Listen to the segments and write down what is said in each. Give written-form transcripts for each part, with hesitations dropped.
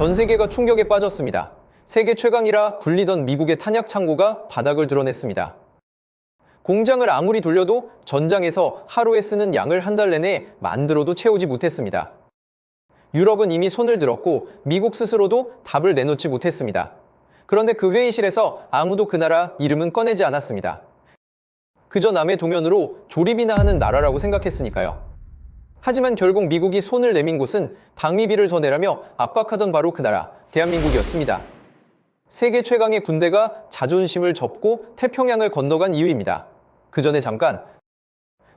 전 세계가 충격에 빠졌습니다. 세계 최강이라 불리던 미국의 탄약 창고가 바닥을 드러냈습니다. 공장을 아무리 돌려도 전장에서 하루에 쓰는 양을 한 달 내내 만들어도 채우지 못했습니다. 유럽은 이미 손을 들었고 미국 스스로도 답을 내놓지 못했습니다. 그런데 그 회의실에서 아무도 그 나라 이름은 꺼내지 않았습니다. 그저 남의 동연으로 조립이나 하는 나라라고 생각했으니까요. 하지만 결국 미국이 손을 내민 곳은 방위비를 더 내라며 압박하던 바로 그 나라, 대한민국이었습니다. 세계 최강의 군대가 자존심을 접고 태평양을 건너간 이유입니다. 그 전에 잠깐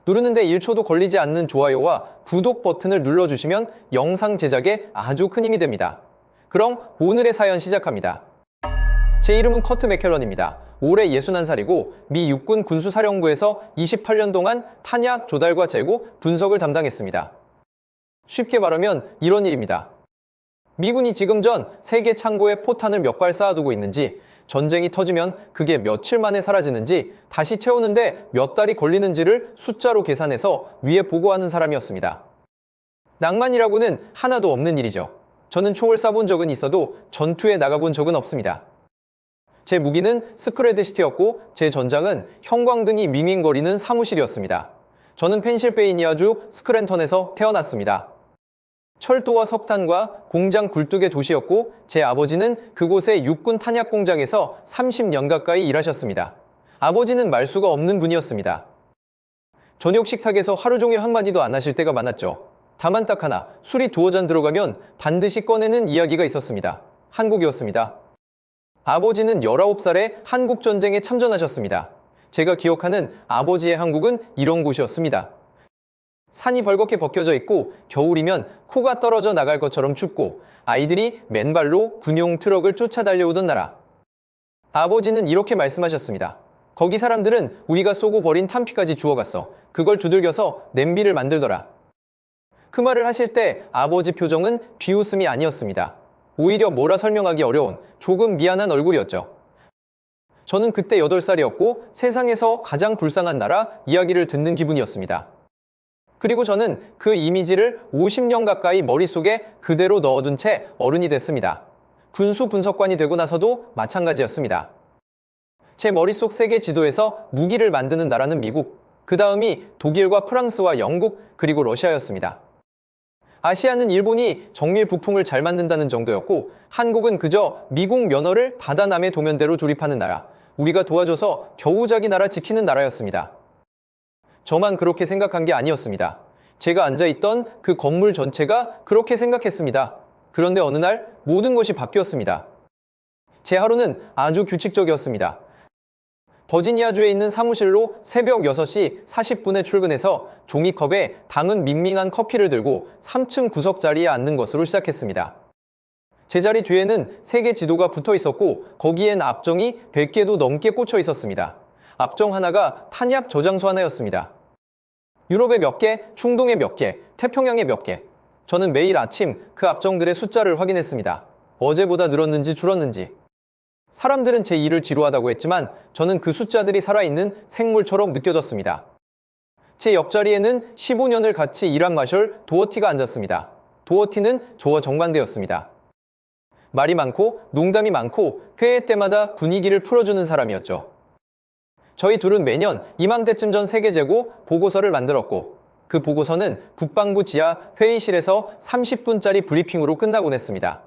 누르는데 1초도 걸리지 않는 좋아요와 구독 버튼을 눌러주시면 영상 제작에 아주 큰 힘이 됩니다. 그럼 오늘의 사연 시작합니다. 제 이름은 커트 맥켈런입니다. 올해 61살이고 미 육군 군수사령부에서 28년 동안 탄약 조달과 재고, 분석을 담당했습니다. 쉽게 말하면 이런 일입니다. 미군이 지금 전 세계 창고에 포탄을 몇 발 쌓아두고 있는지, 전쟁이 터지면 그게 며칠 만에 사라지는지, 다시 채우는데 몇 달이 걸리는지를 숫자로 계산해서 위에 보고하는 사람이었습니다. 낭만이라고는 하나도 없는 일이죠. 저는 총을 쏴본 적은 있어도 전투에 나가본 적은 없습니다. 제 무기는 스크래드시티였고 제 전장은 형광등이 밍밍거리는 사무실이었습니다. 저는 펜실베이니아주 스크랜턴에서 태어났습니다. 철도와 석탄과 공장 굴뚝의 도시였고 제 아버지는 그곳의 육군 탄약 공장에서 30년 가까이 일하셨습니다. 아버지는 말수가 없는 분이었습니다. 저녁 식탁에서 하루 종일 한마디도 안 하실 때가 많았죠. 다만 딱 하나, 술이 두어 잔 들어가면 반드시 꺼내는 이야기가 있었습니다. 한국이었습니다. 아버지는 19살에 한국전쟁에 참전하셨습니다. 제가 기억하는 아버지의 한국은 이런 곳이었습니다. 산이 벌겋게 벗겨져 있고 겨울이면 코가 떨어져 나갈 것처럼 춥고 아이들이 맨발로 군용 트럭을 쫓아 달려오던 나라. 아버지는 이렇게 말씀하셨습니다. 거기 사람들은 우리가 쏘고 버린 탄피까지 주워갔어. 그걸 두들겨서 냄비를 만들더라. 그 말을 하실 때 아버지 표정은 비웃음이 아니었습니다. 오히려 뭐라 설명하기 어려운 조금 미안한 얼굴이었죠. 저는 그때 8살이었고 세상에서 가장 불쌍한 나라 이야기를 듣는 기분이었습니다. 그리고 저는 그 이미지를 50년 가까이 머릿속에 그대로 넣어둔 채 어른이 됐습니다. 군수 분석관이 되고 나서도 마찬가지였습니다. 제 머릿속 세계 지도에서 무기를 만드는 나라는 미국, 그 다음이 독일과 프랑스와 영국, 그리고 러시아였습니다. 아시아는 일본이 정밀 부품을 잘 만든다는 정도였고 한국은 그저 미국 면허를 받아 남의 도면대로 조립하는 나라, 우리가 도와줘서 겨우 자기 나라 지키는 나라였습니다. 저만 그렇게 생각한 게 아니었습니다. 제가 앉아있던 그 건물 전체가 그렇게 생각했습니다. 그런데 어느 날 모든 것이 바뀌었습니다. 제 하루는 아주 규칙적이었습니다. 버지니아주에 있는 사무실로 새벽 6시 40분에 출근해서 종이컵에 담은 밍밍한 커피를 들고 3층 구석 자리에 앉는 것으로 시작했습니다. 제 자리 뒤에는 세계 지도가 붙어 있었고 거기엔 압정이 100개도 넘게 꽂혀 있었습니다. 압정 하나가 탄약 저장소 하나였습니다. 유럽에 몇 개, 중동에 몇 개, 태평양에 몇 개. 저는 매일 아침 그 압정들의 숫자를 확인했습니다. 어제보다 늘었는지 줄었는지. 사람들은 제 일을 지루하다고 했지만 저는 그 숫자들이 살아있는 생물처럼 느껴졌습니다. 제 옆자리에는 15년을 같이 일한 마셜 도어티가 앉았습니다. 도어티는 저와 정반대였습니다. 말이 많고 농담이 많고 회의 때마다 분위기를 풀어주는 사람이었죠. 저희 둘은 매년 이맘때쯤 전 세계재고 보고서를 만들었고 그 보고서는 국방부 지하 회의실에서 30분짜리 브리핑으로 끝나곤 했습니다.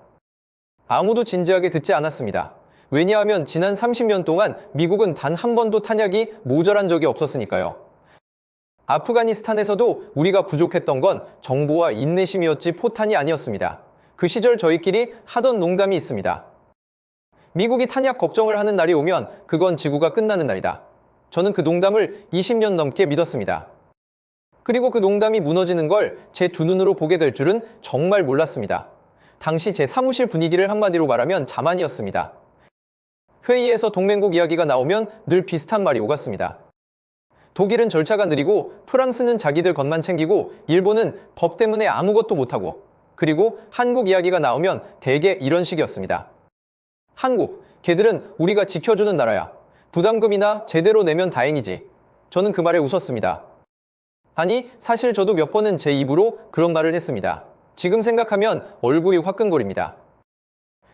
아무도 진지하게 듣지 않았습니다. 왜냐하면 지난 30년 동안 미국은 단 한 번도 탄약이 모자란 적이 없었으니까요. 아프가니스탄에서도 우리가 부족했던 건 정보와 인내심이었지 포탄이 아니었습니다. 그 시절 저희끼리 하던 농담이 있습니다. 미국이 탄약 걱정을 하는 날이 오면 그건 지구가 끝나는 날이다. 저는 그 농담을 20년 넘게 믿었습니다. 그리고 그 농담이 무너지는 걸 제 두 눈으로 보게 될 줄은 정말 몰랐습니다. 당시 제 사무실 분위기를 한마디로 말하면 자만이었습니다. 회의에서 동맹국 이야기가 나오면 늘 비슷한 말이 오갔습니다. 독일은 절차가 느리고 프랑스는 자기들 것만 챙기고 일본은 법 때문에 아무것도 못하고 그리고 한국 이야기가 나오면 대개 이런 식이었습니다. 한국, 걔들은 우리가 지켜주는 나라야. 부담금이나 제대로 내면 다행이지. 저는 그 말에 웃었습니다. 아니, 사실 저도 몇 번은 제 입으로 그런 말을 했습니다. 지금 생각하면 얼굴이 화끈거립니다.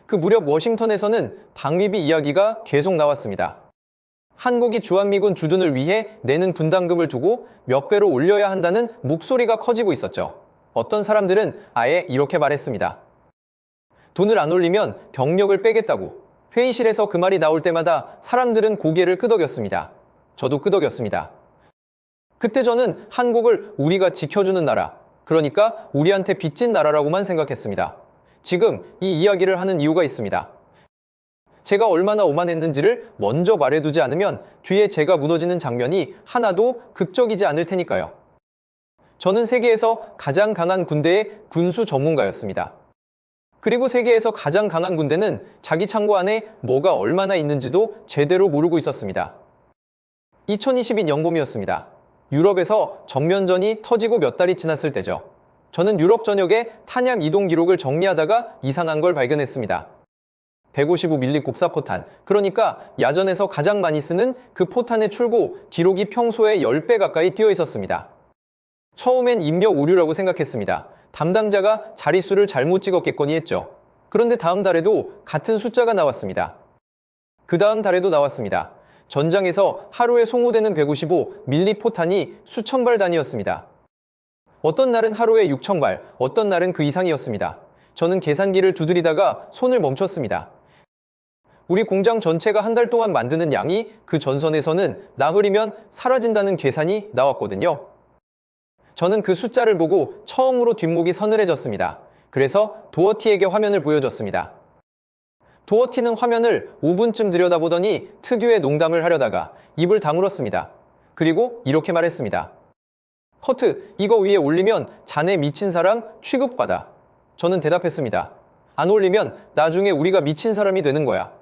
그 무렵 워싱턴에서는 방위비 이야기가 계속 나왔습니다. 한국이 주한미군 주둔을 위해 내는 분담금을 두고 몇 배로 올려야 한다는 목소리가 커지고 있었죠. 어떤 사람들은 아예 이렇게 말했습니다. 돈을 안 올리면 병력을 빼겠다고. 회의실에서 그 말이 나올 때마다 사람들은 고개를 끄덕였습니다. 저도 끄덕였습니다. 그때 저는 한국을 우리가 지켜주는 나라, 그러니까 우리한테 빚진 나라라고만 생각했습니다. 지금 이 이야기를 하는 이유가 있습니다. 제가 얼마나 오만했는지를 먼저 말해두지 않으면 뒤에 제가 무너지는 장면이 하나도 극적이지 않을 테니까요. 저는 세계에서 가장 강한 군대의 군수 전문가였습니다. 그리고 세계에서 가장 강한 군대는 자기 창고 안에 뭐가 얼마나 있는지도 제대로 모르고 있었습니다. 2022년 봄이었습니다. 유럽에서 정면전이 터지고 몇 달이 지났을 때죠. 저는 유럽 전역의 탄약 이동 기록을 정리하다가 이상한 걸 발견했습니다. 155mm 곡사포탄, 그러니까 야전에서 가장 많이 쓰는 그 포탄의 출고 기록이 평소에 10배 가까이 뛰어 있었습니다. 처음엔 입력 오류라고 생각했습니다. 담당자가 자릿수를 잘못 찍었겠거니 했죠. 그런데 다음 달에도 같은 숫자가 나왔습니다. 그 다음 달에도 나왔습니다. 전장에서 하루에 소모되는 155mm 포탄이 수천 발 단위였습니다. 어떤 날은 하루에 6,000발, 어떤 날은 그 이상이었습니다. 저는 계산기를 두드리다가 손을 멈췄습니다. 우리 공장 전체가 한 달 동안 만드는 양이 그 전선에서는 나흘이면 사라진다는 계산이 나왔거든요. 저는 그 숫자를 보고 처음으로 뒷목이 서늘해졌습니다. 그래서 도어티에게 화면을 보여줬습니다. 도어티는 화면을 5분쯤 들여다보더니 특유의 농담을 하려다가 입을 다물었습니다. 그리고 이렇게 말했습니다. 커트, 이거 위에 올리면 자네 미친 사람 취급받아. 저는 대답했습니다. 안 올리면 나중에 우리가 미친 사람이 되는 거야.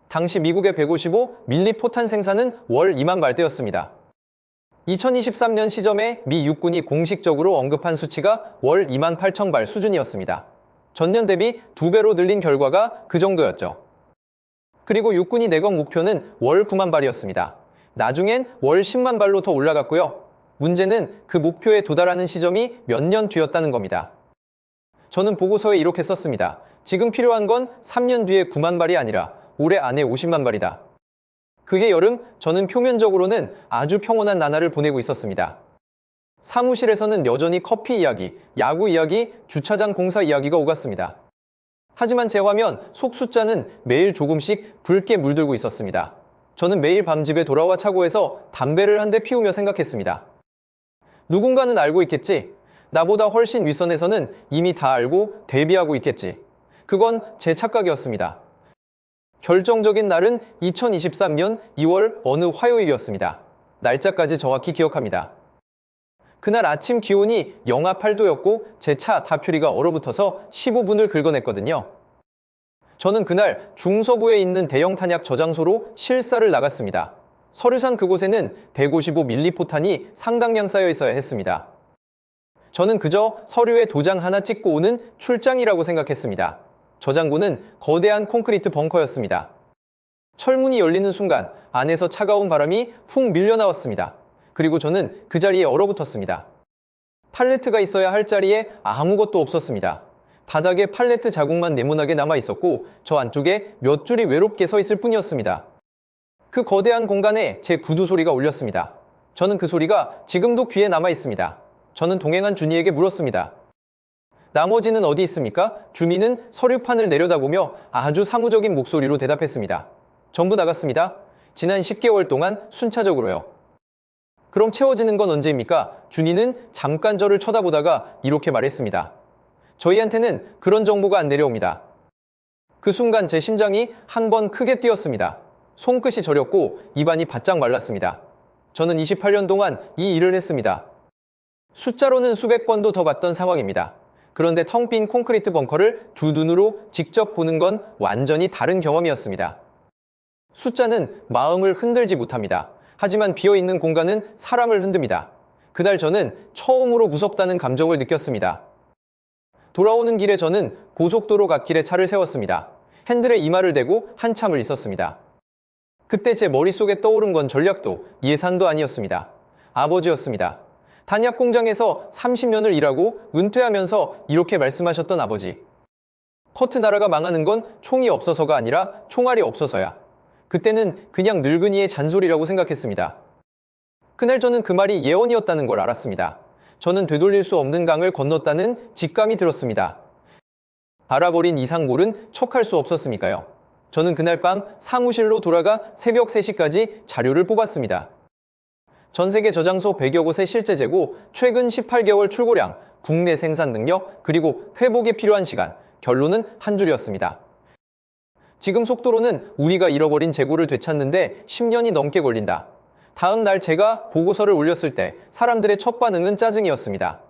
당시 미국의 155mm 포탄 생산은 월 2만 발대였습니다. 2023년 시점에 미 육군이 공식적으로 언급한 수치가 월 2만 8천 발 수준이었습니다. 전년 대비 2배로 늘린 결과가 그 정도였죠. 그리고 육군이 내건 목표는 월 9만 발이었습니다. 나중엔 월 10만 발로 더 올라갔고요. 문제는 그 목표에 도달하는 시점이 몇 년 뒤였다는 겁니다. 저는 보고서에 이렇게 썼습니다. 지금 필요한 건 3년 뒤에 9만 발이 아니라 올해 안에 50만 발이다. 그해 여름 저는 표면적으로는 아주 평온한 나날을 보내고 있었습니다. 사무실에서는 여전히 커피 이야기, 야구 이야기, 주차장 공사 이야기가 오갔습니다. 하지만 제 화면 속 숫자는 매일 조금씩 붉게 물들고 있었습니다. 저는 매일 밤 집에 돌아와 차고에서 담배를 한 대 피우며 생각했습니다. 누군가는 알고 있겠지. 나보다 훨씬 윗선에서는 이미 다 알고 대비하고 있겠지. 그건 제 착각이었습니다. 결정적인 날은 2023년 2월 어느 화요일이었습니다. 날짜까지 정확히 기억합니다. 그날 아침 기온이 영하 8도였고 제 차 다큐리가 얼어붙어서 15분을 긁어냈거든요. 저는 그날 중서부에 있는 대형 탄약 저장소로 실사를 나갔습니다. 서류상 그곳에는 155mm 포탄이 상당량 쌓여 있어야 했습니다. 저는 그저 서류에 도장 하나 찍고 오는 출장이라고 생각했습니다. 저장고는 거대한 콘크리트 벙커였습니다. 철문이 열리는 순간 안에서 차가운 바람이 훅 밀려나왔습니다. 그리고 저는 그 자리에 얼어붙었습니다. 팔레트가 있어야 할 자리에 아무것도 없었습니다. 바닥에 팔레트 자국만 네모나게 남아있었고 저 안쪽에 몇 줄이 외롭게 서 있을 뿐이었습니다. 그 거대한 공간에 제 구두 소리가 울렸습니다. 저는 그 소리가 지금도 귀에 남아있습니다. 저는 동행한 준이에게 물었습니다. 나머지는 어디 있습니까? 주민은 서류판을 내려다보며 아주 사무적인 목소리로 대답했습니다. 전부 나갔습니다. 지난 10개월 동안 순차적으로요. 그럼 채워지는 건 언제입니까? 준이는 잠깐 저를 쳐다보다가 이렇게 말했습니다. 저희한테는 그런 정보가 안 내려옵니다. 그 순간 제 심장이 한 번 크게 뛰었습니다. 손끝이 저렸고 입안이 바짝 말랐습니다. 저는 28년 동안 이 일을 했습니다. 숫자로는 수백 번도 더 봤던 상황입니다. 그런데 텅 빈 콘크리트 벙커를 두 눈으로 직접 보는 건 완전히 다른 경험이었습니다. 숫자는 마음을 흔들지 못합니다. 하지만 비어있는 공간은 사람을 흔듭니다. 그날 저는 처음으로 무섭다는 감정을 느꼈습니다. 돌아오는 길에 저는 고속도로 갓길에 차를 세웠습니다. 핸들에 이마를 대고 한참을 있었습니다. 그때 제 머릿속에 떠오른 건 전략도 예산도 아니었습니다. 아버지였습니다. 단약 공장에서 30년을 일하고 은퇴하면서 이렇게 말씀하셨던 아버지. 커트 나라가 망하는 건 총이 없어서가 아니라 총알이 없어서야. 그때는 그냥 늙은이의 잔소리라고 생각했습니다. 그날 저는 그 말이 예언이었다는 걸 알았습니다. 저는 되돌릴 수 없는 강을 건넜다는 직감이 들었습니다. 알아버린 이상골은 척할 수 없었으니까요. 저는 그날 밤 사무실로 돌아가 새벽 3시까지 자료를 뽑았습니다. 전 세계 저장소 100여 곳의 실제 재고, 최근 18개월 출고량, 국내 생산 능력, 그리고 회복에 필요한 시간, 결론은 한 줄이었습니다. 지금 속도로는 우리가 잃어버린 재고를 되찾는데 10년이 넘게 걸린다. 다음 날 제가 보고서를 올렸을 때 사람들의 첫 반응은 짜증이었습니다.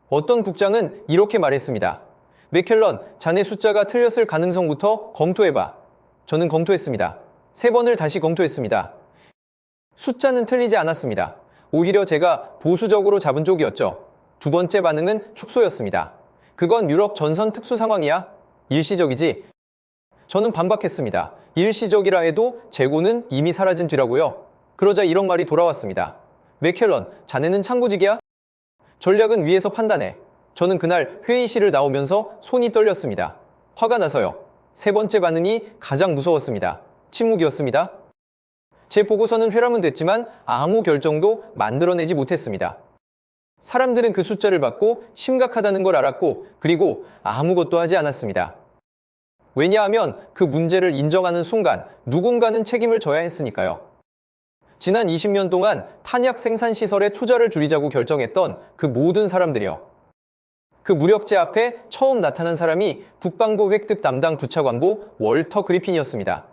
어떤 국장은 이렇게 말했습니다. 맥켈런, 자네 숫자가 틀렸을 가능성부터 검토해봐. 저는 검토했습니다. 3번을 다시 검토했습니다. 숫자는 틀리지 않았습니다. 오히려 제가 보수적으로 잡은 쪽이었죠. 두 번째 반응은 축소였습니다. 그건 유럽 전선 특수 상황이야. 일시적이지. 저는 반박했습니다. 일시적이라 해도 재고는 이미 사라진 뒤라고요. 그러자 이런 말이 돌아왔습니다. 맥켈런, 자네는 창고직이야? 전략은 위에서 판단해. 저는 그날 회의실을 나오면서 손이 떨렸습니다. 화가 나서요. 3번째 반응이 가장 무서웠습니다. 침묵이었습니다. 제 보고서는 회람은 됐지만 아무 결정도 만들어내지 못했습니다. 사람들은 그 숫자를 받고 심각하다는 걸 알았고, 그리고 아무것도 하지 않았습니다. 왜냐하면 그 문제를 인정하는 순간 누군가는 책임을 져야 했으니까요. 지난 20년 동안 탄약 생산 시설에 투자를 줄이자고 결정했던 그 모든 사람들이요. 그 무력제 앞에 처음 나타난 사람이 국방부 획득 담당 부차관보 월터 그리핀이었습니다.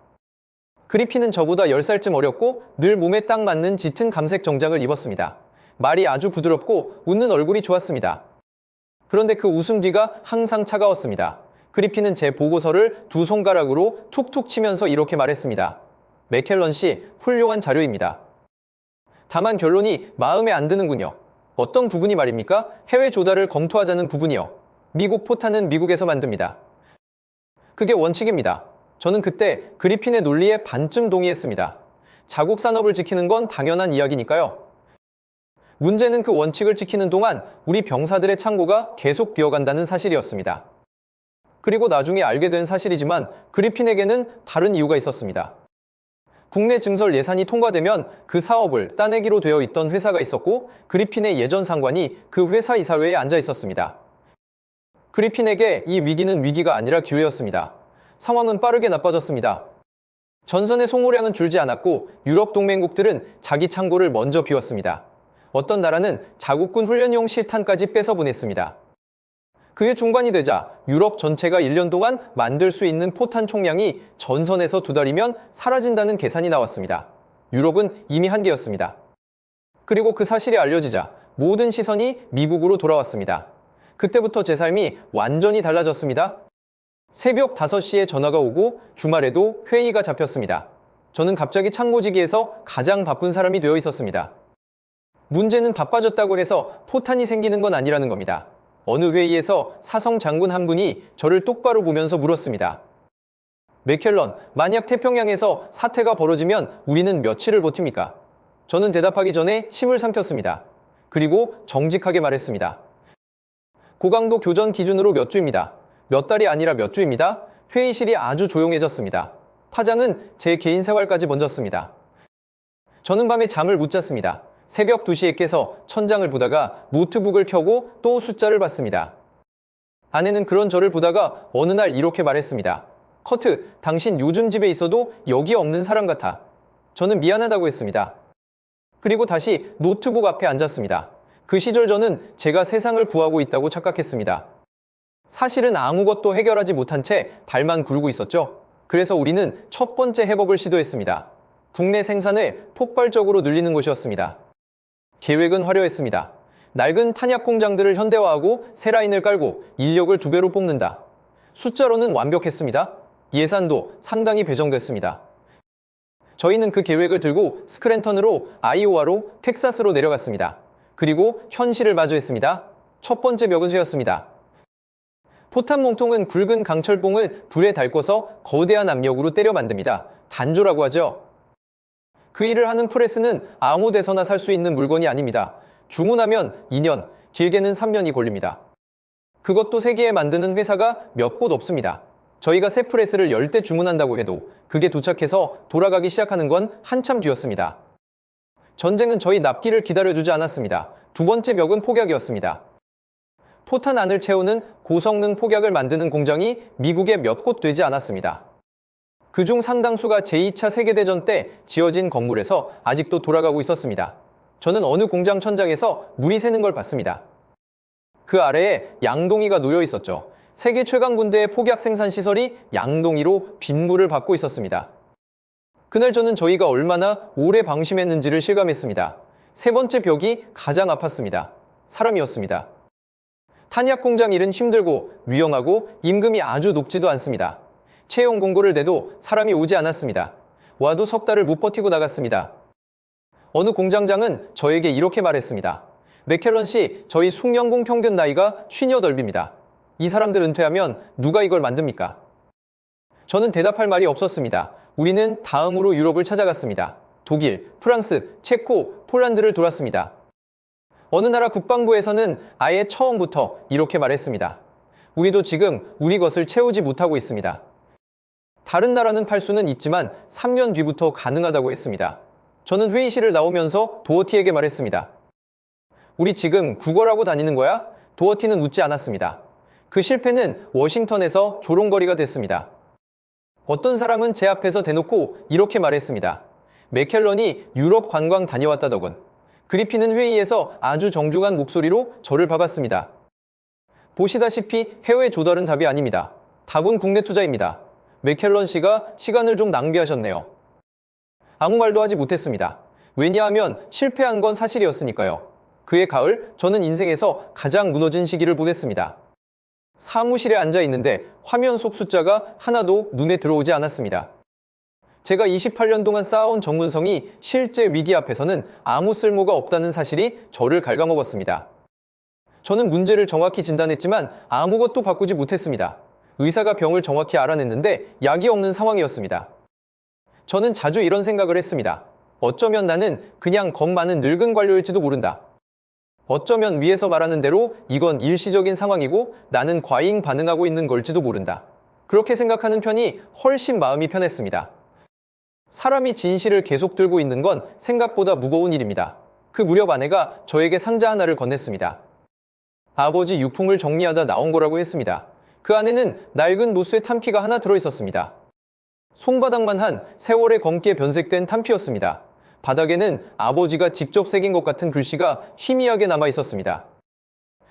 그리핀은 저보다 10살쯤 어렸고 늘 몸에 딱 맞는 짙은 감색 정장을 입었습니다. 말이 아주 부드럽고 웃는 얼굴이 좋았습니다. 그런데 그 웃음 뒤가 항상 차가웠습니다. 그리핀은 제 보고서를 2손가락으로 툭툭 치면서 이렇게 말했습니다. 맥켈런 씨, 훌륭한 자료입니다. 다만 결론이 마음에 안 드는군요. 어떤 부분이 말입니까? 해외 조달을 검토하자는 부분이요. 미국 포탄은 미국에서 만듭니다. 그게 원칙입니다. 저는 그때 그리핀의 논리에 반쯤 동의했습니다. 자국 산업을 지키는 건 당연한 이야기니까요. 문제는 그 원칙을 지키는 동안 우리 병사들의 창고가 계속 비어간다는 사실이었습니다. 그리고 나중에 알게 된 사실이지만 그리핀에게는 다른 이유가 있었습니다. 국내 증설 예산이 통과되면 그 사업을 따내기로 되어 있던 회사가 있었고 그리핀의 예전 상관이 그 회사 이사회에 앉아 있었습니다. 그리핀에게 이 위기는 위기가 아니라 기회였습니다. 상황은 빠르게 나빠졌습니다. 전선의 송호량은 줄지 않았고 유럽 동맹국들은 자기 창고를 먼저 비웠습니다. 어떤 나라는 자국군 훈련용 실탄까지 뺏어 보냈습니다. 그해 중반이 되자 유럽 전체가 1년 동안 만들 수 있는 포탄 총량이 전선에서 2달이면 사라진다는 계산이 나왔습니다. 유럽은 이미 한계였습니다. 그리고 그 사실이 알려지자 모든 시선이 미국으로 돌아왔습니다. 그때부터 제 삶이 완전히 달라졌습니다. 새벽 5시에 전화가 오고 주말에도 회의가 잡혔습니다. 저는 갑자기 창고지기에서 가장 바쁜 사람이 되어 있었습니다. 문제는 바빠졌다고 해서 포탄이 생기는 건 아니라는 겁니다. 어느 회의에서 사성 장군 한 분이 저를 똑바로 보면서 물었습니다. 맥켈런, 만약 태평양에서 사태가 벌어지면 우리는 며칠을 버팁니까? 저는 대답하기 전에 침을 삼켰습니다. 그리고 정직하게 말했습니다. 고강도 교전 기준으로 몇 주입니다. 몇 달이 아니라 몇 주입니다. 회의실이 아주 조용해졌습니다. 타장은 제 개인 생활까지 번졌습니다. 저는 밤에 잠을 못 잤습니다. 새벽 2시에 깨서 천장을 보다가 노트북을 켜고 또 숫자를 봤습니다. 아내는 그런 저를 보다가 어느 날 이렇게 말했습니다. 커트, 당신 요즘 집에 있어도 여기 없는 사람 같아. 저는 미안하다고 했습니다. 그리고 다시 노트북 앞에 앉았습니다. 그 시절 저는 제가 세상을 구하고 있다고 착각했습니다. 사실은 아무것도 해결하지 못한 채 발만 굴고 있었죠. 그래서 우리는 첫 번째 해법을 시도했습니다. 국내 생산을 폭발적으로 늘리는 것이었습니다. 계획은 화려했습니다. 낡은 탄약 공장들을 현대화하고 새 라인을 깔고 인력을 2배로 뽑는다. 숫자로는 완벽했습니다. 예산도 상당히 배정됐습니다. 저희는 그 계획을 들고 스크랜턴으로 아이오와로 텍사스로 내려갔습니다. 그리고 현실을 마주했습니다. 첫 번째 벽은 쇠였습니다. 포탄 몸통은 굵은 강철봉을 불에 달궈서 거대한 압력으로 때려 만듭니다. 단조라고 하죠. 그 일을 하는 프레스는 아무 데서나 살 수 있는 물건이 아닙니다. 주문하면 2년, 길게는 3년이 걸립니다. 그것도 세기에 만드는 회사가 몇 곳 없습니다. 저희가 새 프레스를 10대 주문한다고 해도 그게 도착해서 돌아가기 시작하는 건 한참 뒤였습니다. 전쟁은 저희 납기를 기다려주지 않았습니다. 두 번째 벽은 폭약이었습니다. 포탄 안을 채우는 고성능 폭약을 만드는 공장이 미국에 몇 곳 되지 않았습니다. 그중 상당수가 제2차 세계대전 때 지어진 건물에서 아직도 돌아가고 있었습니다. 저는 어느 공장 천장에서 물이 새는 걸 봤습니다. 그 아래에 양동이가 놓여 있었죠. 세계 최강 군대의 폭약 생산 시설이 양동이로 빗물을 받고 있었습니다. 그날 저는 저희가 얼마나 오래 방심했는지를 실감했습니다. 세 번째 벽이 가장 아팠습니다. 사람이었습니다. 탄약 공장 일은 힘들고 위험하고 임금이 아주 높지도 않습니다. 채용 공고를 내도 사람이 오지 않았습니다. 와도 석 달을 못 버티고 나갔습니다. 어느 공장장은 저에게 이렇게 말했습니다. 맥켈런 씨, 저희 숙련공 평균 나이가 58입니다. 이 사람들 은퇴하면 누가 이걸 만듭니까? 저는 대답할 말이 없었습니다. 우리는 다음으로 유럽을 찾아갔습니다. 독일, 프랑스, 체코, 폴란드를 돌았습니다. 어느 나라 국방부에서는 아예 처음부터 이렇게 말했습니다. 우리도 지금 우리 것을 채우지 못하고 있습니다. 다른 나라는 팔 수는 있지만 3년 뒤부터 가능하다고 했습니다. 저는 회의실을 나오면서 도어티에게 말했습니다. 우리 지금 구걸하고 다니는 거야? 도어티는 웃지 않았습니다. 그 실패는 워싱턴에서 조롱거리가 됐습니다. 어떤 사람은 제 앞에서 대놓고 이렇게 말했습니다. 맥켈런이 유럽 관광 다녀왔다더군. 그리핀은 회의에서 아주 정중한 목소리로 저를 박았습니다. 보시다시피 해외 조달은 답이 아닙니다. 답은 국내 투자입니다. 맥켈런 씨가 시간을 좀 낭비하셨네요. 아무 말도 하지 못했습니다. 왜냐하면 실패한 건 사실이었으니까요. 그해 가을, 저는 인생에서 가장 무너진 시기를 보냈습니다. 사무실에 앉아 있는데 화면 속 숫자가 하나도 눈에 들어오지 않았습니다. 제가 28년 동안 쌓아온 전문성이 실제 위기 앞에서는 아무 쓸모가 없다는 사실이 저를 갉아먹었습니다. 저는 문제를 정확히 진단했지만 아무것도 바꾸지 못했습니다. 의사가 병을 정확히 알아냈는데 약이 없는 상황이었습니다. 저는 자주 이런 생각을 했습니다. 어쩌면 나는 그냥 겁 많은 늙은 관료일지도 모른다. 어쩌면 위에서 말하는 대로 이건 일시적인 상황이고 나는 과잉 반응하고 있는 걸지도 모른다. 그렇게 생각하는 편이 훨씬 마음이 편했습니다. 사람이 진실을 계속 들고 있는 건 생각보다 무거운 일입니다. 그 무렵 아내가 저에게 상자 하나를 건넸습니다. 아버지 유품을 정리하다 나온 거라고 했습니다. 그 안에는 낡은 노스의 탄피가 하나 들어있었습니다. 손바닥만 한 세월의 검게 변색된 탄피였습니다. 바닥에는 아버지가 직접 새긴 것 같은 글씨가 희미하게 남아 있었습니다.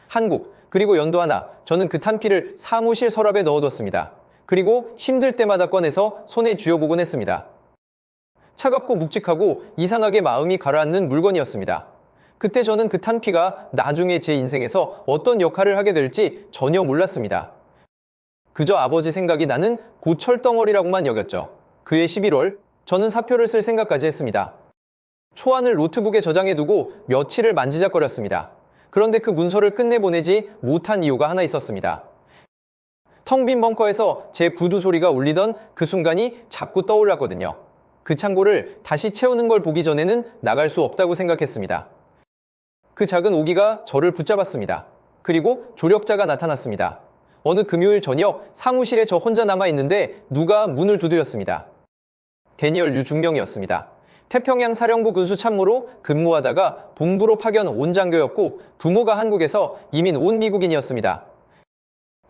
한국, 그리고 연도 하나, 저는 그 탄피를 사무실 서랍에 넣어뒀습니다. 그리고 힘들 때마다 꺼내서 손에 쥐어보곤 했습니다. 차갑고 묵직하고 이상하게 마음이 가라앉는 물건이었습니다. 그때 저는 그 탄피가 나중에 제 인생에서 어떤 역할을 하게 될지 전혀 몰랐습니다. 그저 아버지 생각이 나는 고철덩어리라고만 여겼죠. 그해 11월, 저는 사표를 쓸 생각까지 했습니다. 초안을 노트북에 저장해두고 며칠을 만지작거렸습니다. 그런데 그 문서를 끝내 보내지 못한 이유가 하나 있었습니다. 텅 빈 벙커에서 제 구두 소리가 울리던 그 순간이 자꾸 떠올랐거든요. 그 창고를 다시 채우는 걸 보기 전에는 나갈 수 없다고 생각했습니다. 그 작은 오기가 저를 붙잡았습니다. 그리고 조력자가 나타났습니다. 어느 금요일 저녁 사무실에 저 혼자 남아있는데 누가 문을 두드렸습니다. 데니얼 류 중령이었습니다. 태평양 사령부 군수 참모로 근무하다가 본부로 파견 온 장교였고 부모가 한국에서 이민 온 미국인이었습니다.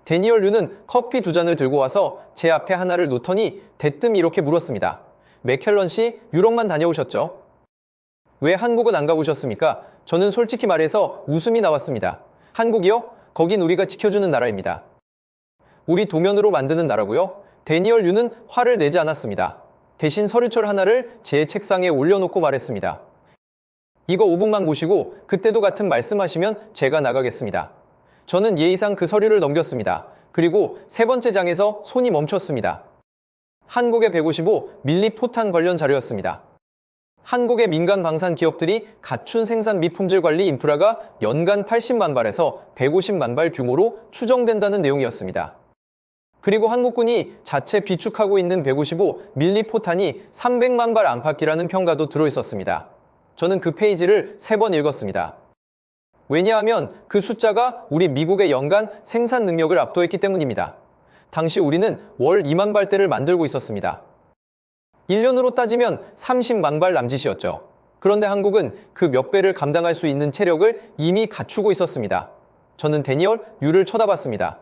데니얼 류는 커피 2잔을 들고 와서 제 앞에 하나를 놓더니 대뜸 이렇게 물었습니다. 맥켈런 씨, 유럽만 다녀오셨죠? 왜 한국은 안 가보셨습니까? 저는 솔직히 말해서 웃음이 나왔습니다. 한국이요? 거긴 우리가 지켜주는 나라입니다. 우리 도면으로 만드는 나라고요? 데니얼 류는 화를 내지 않았습니다. 대신 서류철 하나를 제 책상에 올려놓고 말했습니다. 이거 5분만 보시고 그때도 같은 말씀하시면 제가 나가겠습니다. 저는 예의상 그 서류를 넘겼습니다. 그리고 세 번째 장에서 손이 멈췄습니다. 한국의 155 밀리 포탄 관련 자료였습니다. 한국의 민간 방산 기업들이 갖춘 생산 및 품질 관리 인프라가 연간 80만 발에서 150만 발 규모로 추정된다는 내용이었습니다. 그리고 한국군이 자체 비축하고 있는 155 밀리 포탄이 300만 발 안팎이라는 평가도 들어있었습니다. 저는 그 페이지를 3번 읽었습니다. 왜냐하면 그 숫자가 우리 미국의 연간 생산 능력을 압도했기 때문입니다. 당시 우리는 월 2만 발대를 만들고 있었습니다. 1년으로 따지면 30만 발 남짓이었죠. 그런데 한국은 그 몇 배를 감당할 수 있는 체력을 이미 갖추고 있었습니다. 저는 데니얼 유를 쳐다봤습니다.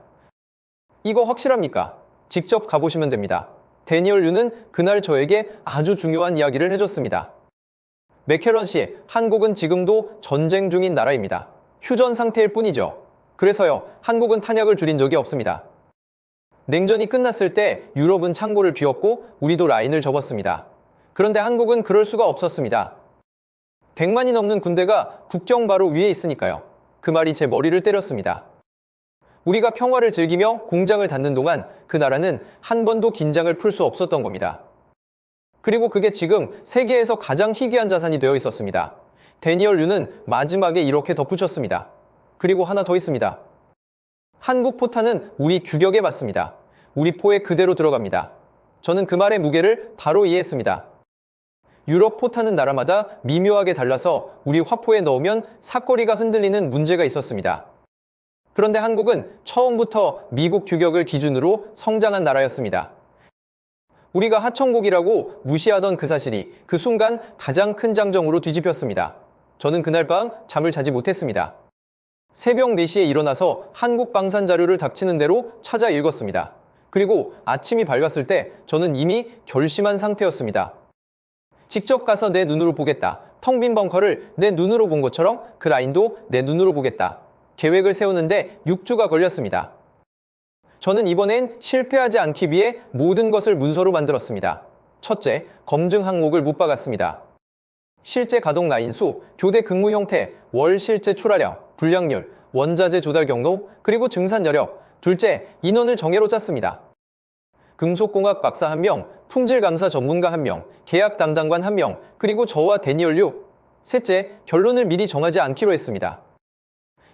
이거 확실합니까? 직접 가보시면 됩니다. 데니얼 유는 그날 저에게 아주 중요한 이야기를 해줬습니다. 맥켈런 씨, 한국은 지금도 전쟁 중인 나라입니다. 휴전 상태일 뿐이죠. 그래서요, 한국은 탄약을 줄인 적이 없습니다. 냉전이 끝났을 때 유럽은 창고를 비웠고 우리도 라인을 접었습니다. 그런데 한국은 그럴 수가 없었습니다. 100만이 넘는 군대가 국경 바로 위에 있으니까요. 그 말이 제 머리를 때렸습니다. 우리가 평화를 즐기며 공장을 닫는 동안 그 나라는 한 번도 긴장을 풀 수 없었던 겁니다. 그리고 그게 지금 세계에서 가장 희귀한 자산이 되어 있었습니다. 데니얼 유는 마지막에 이렇게 덧붙였습니다. 그리고 하나 더 있습니다. 한국 포탄은 우리 규격에 맞습니다. 우리 포에 그대로 들어갑니다. 저는 그 말의 무게를 바로 이해했습니다. 유럽 포탄은 나라마다 미묘하게 달라서 우리 화포에 넣으면 사거리가 흔들리는 문제가 있었습니다. 그런데 한국은 처음부터 미국 규격을 기준으로 성장한 나라였습니다. 우리가 하청곡이라고 무시하던 그 사실이 그 순간 가장 큰 장정으로 뒤집혔습니다. 저는 그날 밤 잠을 자지 못했습니다. 새벽 4시에 일어나서 한국 방산 자료를 닥치는 대로 찾아 읽었습니다. 그리고 아침이 밝았을 때 저는 이미 결심한 상태였습니다. 직접 가서 내 눈으로 보겠다. 텅 빈 벙커를 내 눈으로 본 것처럼 그 라인도 내 눈으로 보겠다. 계획을 세우는데 6주가 걸렸습니다. 저는 이번엔 실패하지 않기 위해 모든 것을 문서로 만들었습니다. 첫째, 검증 항목을 못 박았습니다. 실제 가동 라인 수, 교대 근무 형태, 월 실제 출하량, 불량률, 원자재 조달 경로, 그리고 증산 여력. 둘째, 인원을 정예로 짰습니다. 금속공학 박사 1명, 품질감사 전문가 1명, 계약 담당관 1명, 그리고 저와 데니얼 유. 셋째, 결론을 미리 정하지 않기로 했습니다.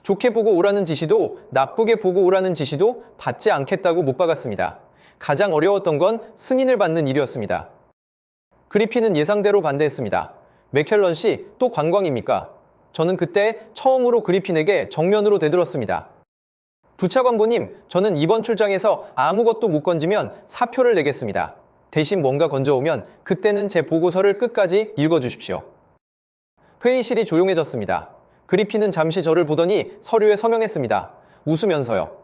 좋게 보고 오라는 지시도 나쁘게 보고 오라는 지시도 받지 않겠다고 못 박았습니다. 가장 어려웠던 건 승인을 받는 일이었습니다. 그리핀은 예상대로 반대했습니다. 맥켈런 씨, 또 관광입니까? 저는 그때 처음으로 그리핀에게 정면으로 대들었습니다. 부차관보님, 저는 이번 출장에서 아무것도 못 건지면 사표를 내겠습니다. 대신 뭔가 건져오면 그때는 제 보고서를 끝까지 읽어주십시오. 회의실이 조용해졌습니다. 그리핀은 잠시 저를 보더니 서류에 서명했습니다. 웃으면서요.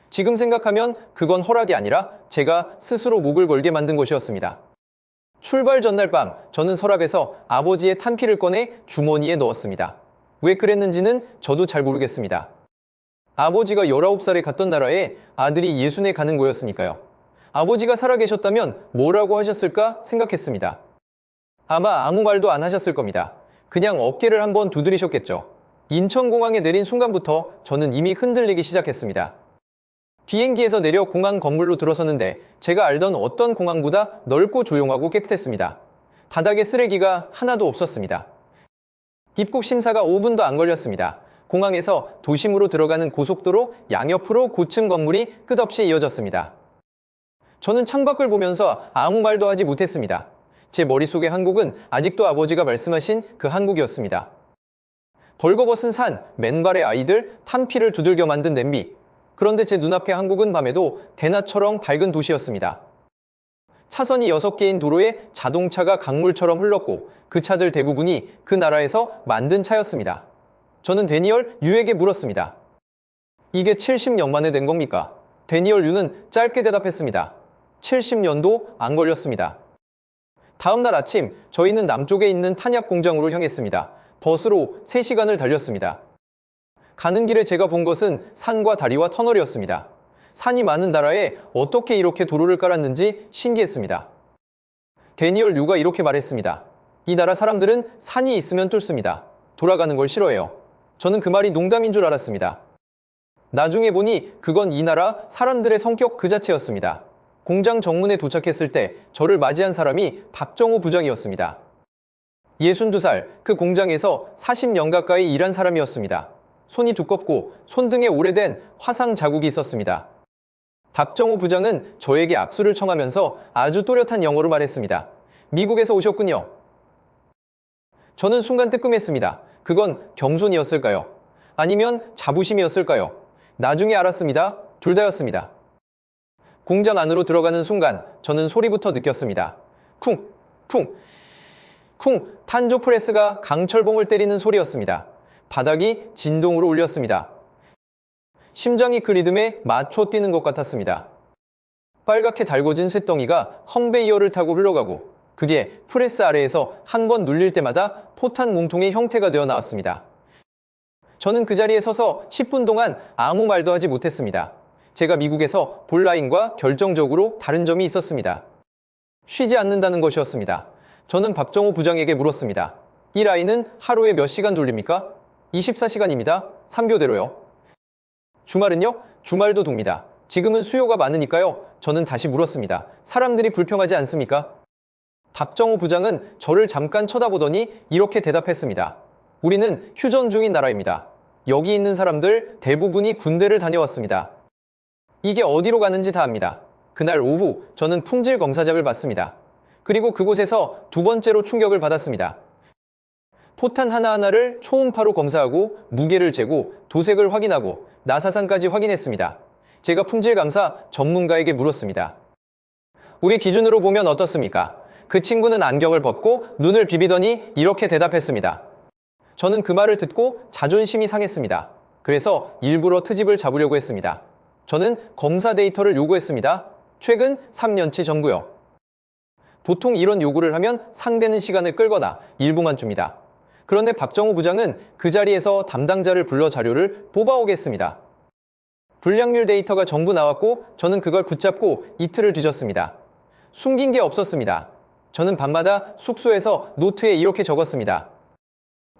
지금 생각하면 그건 허락이 아니라 제가 스스로 목을 걸게 만든 것이었습니다. 출발 전날 밤 저는 서랍에서 아버지의 탄피를 꺼내 주머니에 넣었습니다. 왜 그랬는지는 저도 잘 모르겠습니다. 아버지가 19살에 갔던 나라에 아들이 60에 가는 거였으니까요. 아버지가 살아계셨다면 뭐라고 하셨을까 생각했습니다. 아마 아무 말도 안 하셨을 겁니다. 그냥 어깨를 한번 두드리셨겠죠. 인천공항에 내린 순간부터 저는 이미 흔들리기 시작했습니다. 비행기에서 내려 공항 건물로 들어섰는데 제가 알던 어떤 공항보다 넓고 조용하고 깨끗했습니다. 바닥에 쓰레기가 하나도 없었습니다. 입국 심사가 5분도 안 걸렸습니다. 공항에서 도심으로 들어가는 고속도로 양옆으로 고층 건물이 끝없이 이어졌습니다. 저는 창밖을 보면서 아무 말도 하지 못했습니다. 제 머릿속의 한국은 아직도 아버지가 말씀하신 그 한국이었습니다. 벌거벗은 산, 맨발의 아이들, 탄피를 두들겨 만든 냄비. 그런데 제 눈앞의 한국은 밤에도 대낮처럼 밝은 도시였습니다. 차선이 6개인 도로에 자동차가 강물처럼 흘렀고 그 차들 대부분이 그 나라에서 만든 차였습니다. 저는 데니얼 유에게 물었습니다. 이게 70년 만에 된 겁니까? 데니얼 유는 짧게 대답했습니다. 70년도 안 걸렸습니다. 다음 날 아침 저희는 남쪽에 있는 탄약 공장으로 향했습니다. 버스로 3시간을 달렸습니다. 가는 길에 제가 본 것은 산과 다리와 터널이었습니다. 산이 많은 나라에 어떻게 이렇게 도로를 깔았는지 신기했습니다. 데니얼 유가 이렇게 말했습니다. 이 나라 사람들은 산이 있으면 뚫습니다. 돌아가는 걸 싫어해요. 저는 그 말이 농담인 줄 알았습니다. 나중에 보니 그건 이 나라 사람들의 성격 그 자체였습니다. 공장 정문에 도착했을 때 저를 맞이한 사람이 박정호 부장이었습니다. 62살, 그 공장에서 40년 가까이 일한 사람이었습니다. 손이 두껍고 손등에 오래된 화상 자국이 있었습니다. 박정호 부장은 저에게 악수를 청하면서 아주 또렷한 영어로 말했습니다. 미국에서 오셨군요. 저는 순간 뜨끔했습니다. 그건 겸손이었을까요? 아니면 자부심이었을까요? 나중에 알았습니다. 둘 다였습니다. 공장 안으로 들어가는 순간 저는 소리부터 느꼈습니다. 쿵, 쿵, 쿵. 탄조 프레스가 강철봉을 때리는 소리였습니다. 바닥이 진동으로 울렸습니다. 심장이 그 리듬에 맞춰 뛰는 것 같았습니다. 빨갛게 달궈진 쇳덩이가 컨베이어를 타고 흘러가고 그게 프레스 아래에서 한 번 눌릴 때마다 포탄 몸통의 형태가 되어 나왔습니다. 저는 그 자리에 서서 10분 동안 아무 말도 하지 못했습니다. 제가 미국에서 볼 라인과 결정적으로 다른 점이 있었습니다. 쉬지 않는다는 것이었습니다. 저는 박정호 부장에게 물었습니다. 이 라인은 하루에 몇 시간 돌립니까? 24시간입니다. 3교대로요. 주말은요? 주말도 돕니다. 지금은 수요가 많으니까요. 저는 다시 물었습니다. 사람들이 불평하지 않습니까? 박정호 부장은 저를 잠깐 쳐다보더니 이렇게 대답했습니다. 우리는 휴전 중인 나라입니다. 여기 있는 사람들 대부분이 군대를 다녀왔습니다. 이게 어디로 가는지 다 압니다. 그날 오후 저는 품질 검사장을 받습니다. 그리고 그곳에서 두 번째로 충격을 받았습니다. 포탄 하나하나를 초음파로 검사하고 무게를 재고 도색을 확인하고 나사산까지 확인했습니다. 제가 품질감사 전문가에게 물었습니다. 우리 기준으로 보면 어떻습니까? 그 친구는 안경을 벗고 눈을 비비더니 이렇게 대답했습니다. 저는 그 말을 듣고 자존심이 상했습니다. 그래서 일부러 트집을 잡으려고 했습니다. 저는 검사 데이터를 요구했습니다. 최근 3년치 전부요. 보통 이런 요구를 하면 상대는 시간을 끌거나 일부만 줍니다. 그런데 박정호 부장은 그 자리에서 담당자를 불러 자료를 뽑아오겠습니다. 불량률 데이터가 전부 나왔고 저는 그걸 붙잡고 이틀을 뒤졌습니다. 숨긴 게 없었습니다. 저는 밤마다 숙소에서 노트에 이렇게 적었습니다.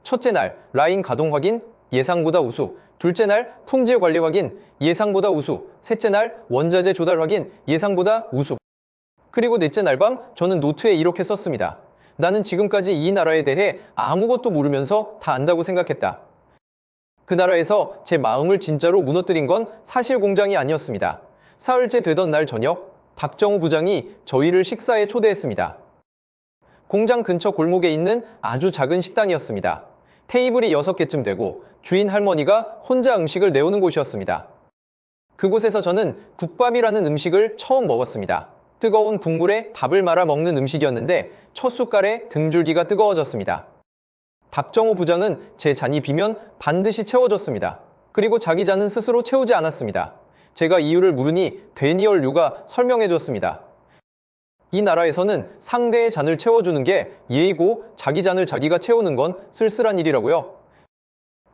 첫째 날 라인 가동 확인, 예상보다 우수. 둘째 날 품질 관리 확인, 예상보다 우수. 셋째 날 원자재 조달 확인, 예상보다 우수. 그리고 넷째 날 밤 저는 노트에 이렇게 썼습니다. 나는 지금까지 이 나라에 대해 아무것도 모르면서 다 안다고 생각했다. 그 나라에서 제 마음을 진짜로 무너뜨린 건 사실 공장이 아니었습니다. 사흘째 되던 날 저녁, 박정호 부장이 저희를 식사에 초대했습니다. 공장 근처 골목에 있는 아주 작은 식당이었습니다. 테이블이 6개쯤 되고 주인 할머니가 혼자 음식을 내오는 곳이었습니다. 그곳에서 저는 국밥이라는 음식을 처음 먹었습니다. 뜨거운 국물에 밥을 말아 먹는 음식이었는데 첫 숟갈에 등줄기가 뜨거워졌습니다. 박정호 부장은 제 잔이 비면 반드시 채워줬습니다. 그리고 자기 잔은 스스로 채우지 않았습니다. 제가 이유를 물으니 데니얼 류가 설명해줬습니다. 이 나라에서는 상대의 잔을 채워주는 게 예의고 자기 잔을 자기가 채우는 건 쓸쓸한 일이라고요.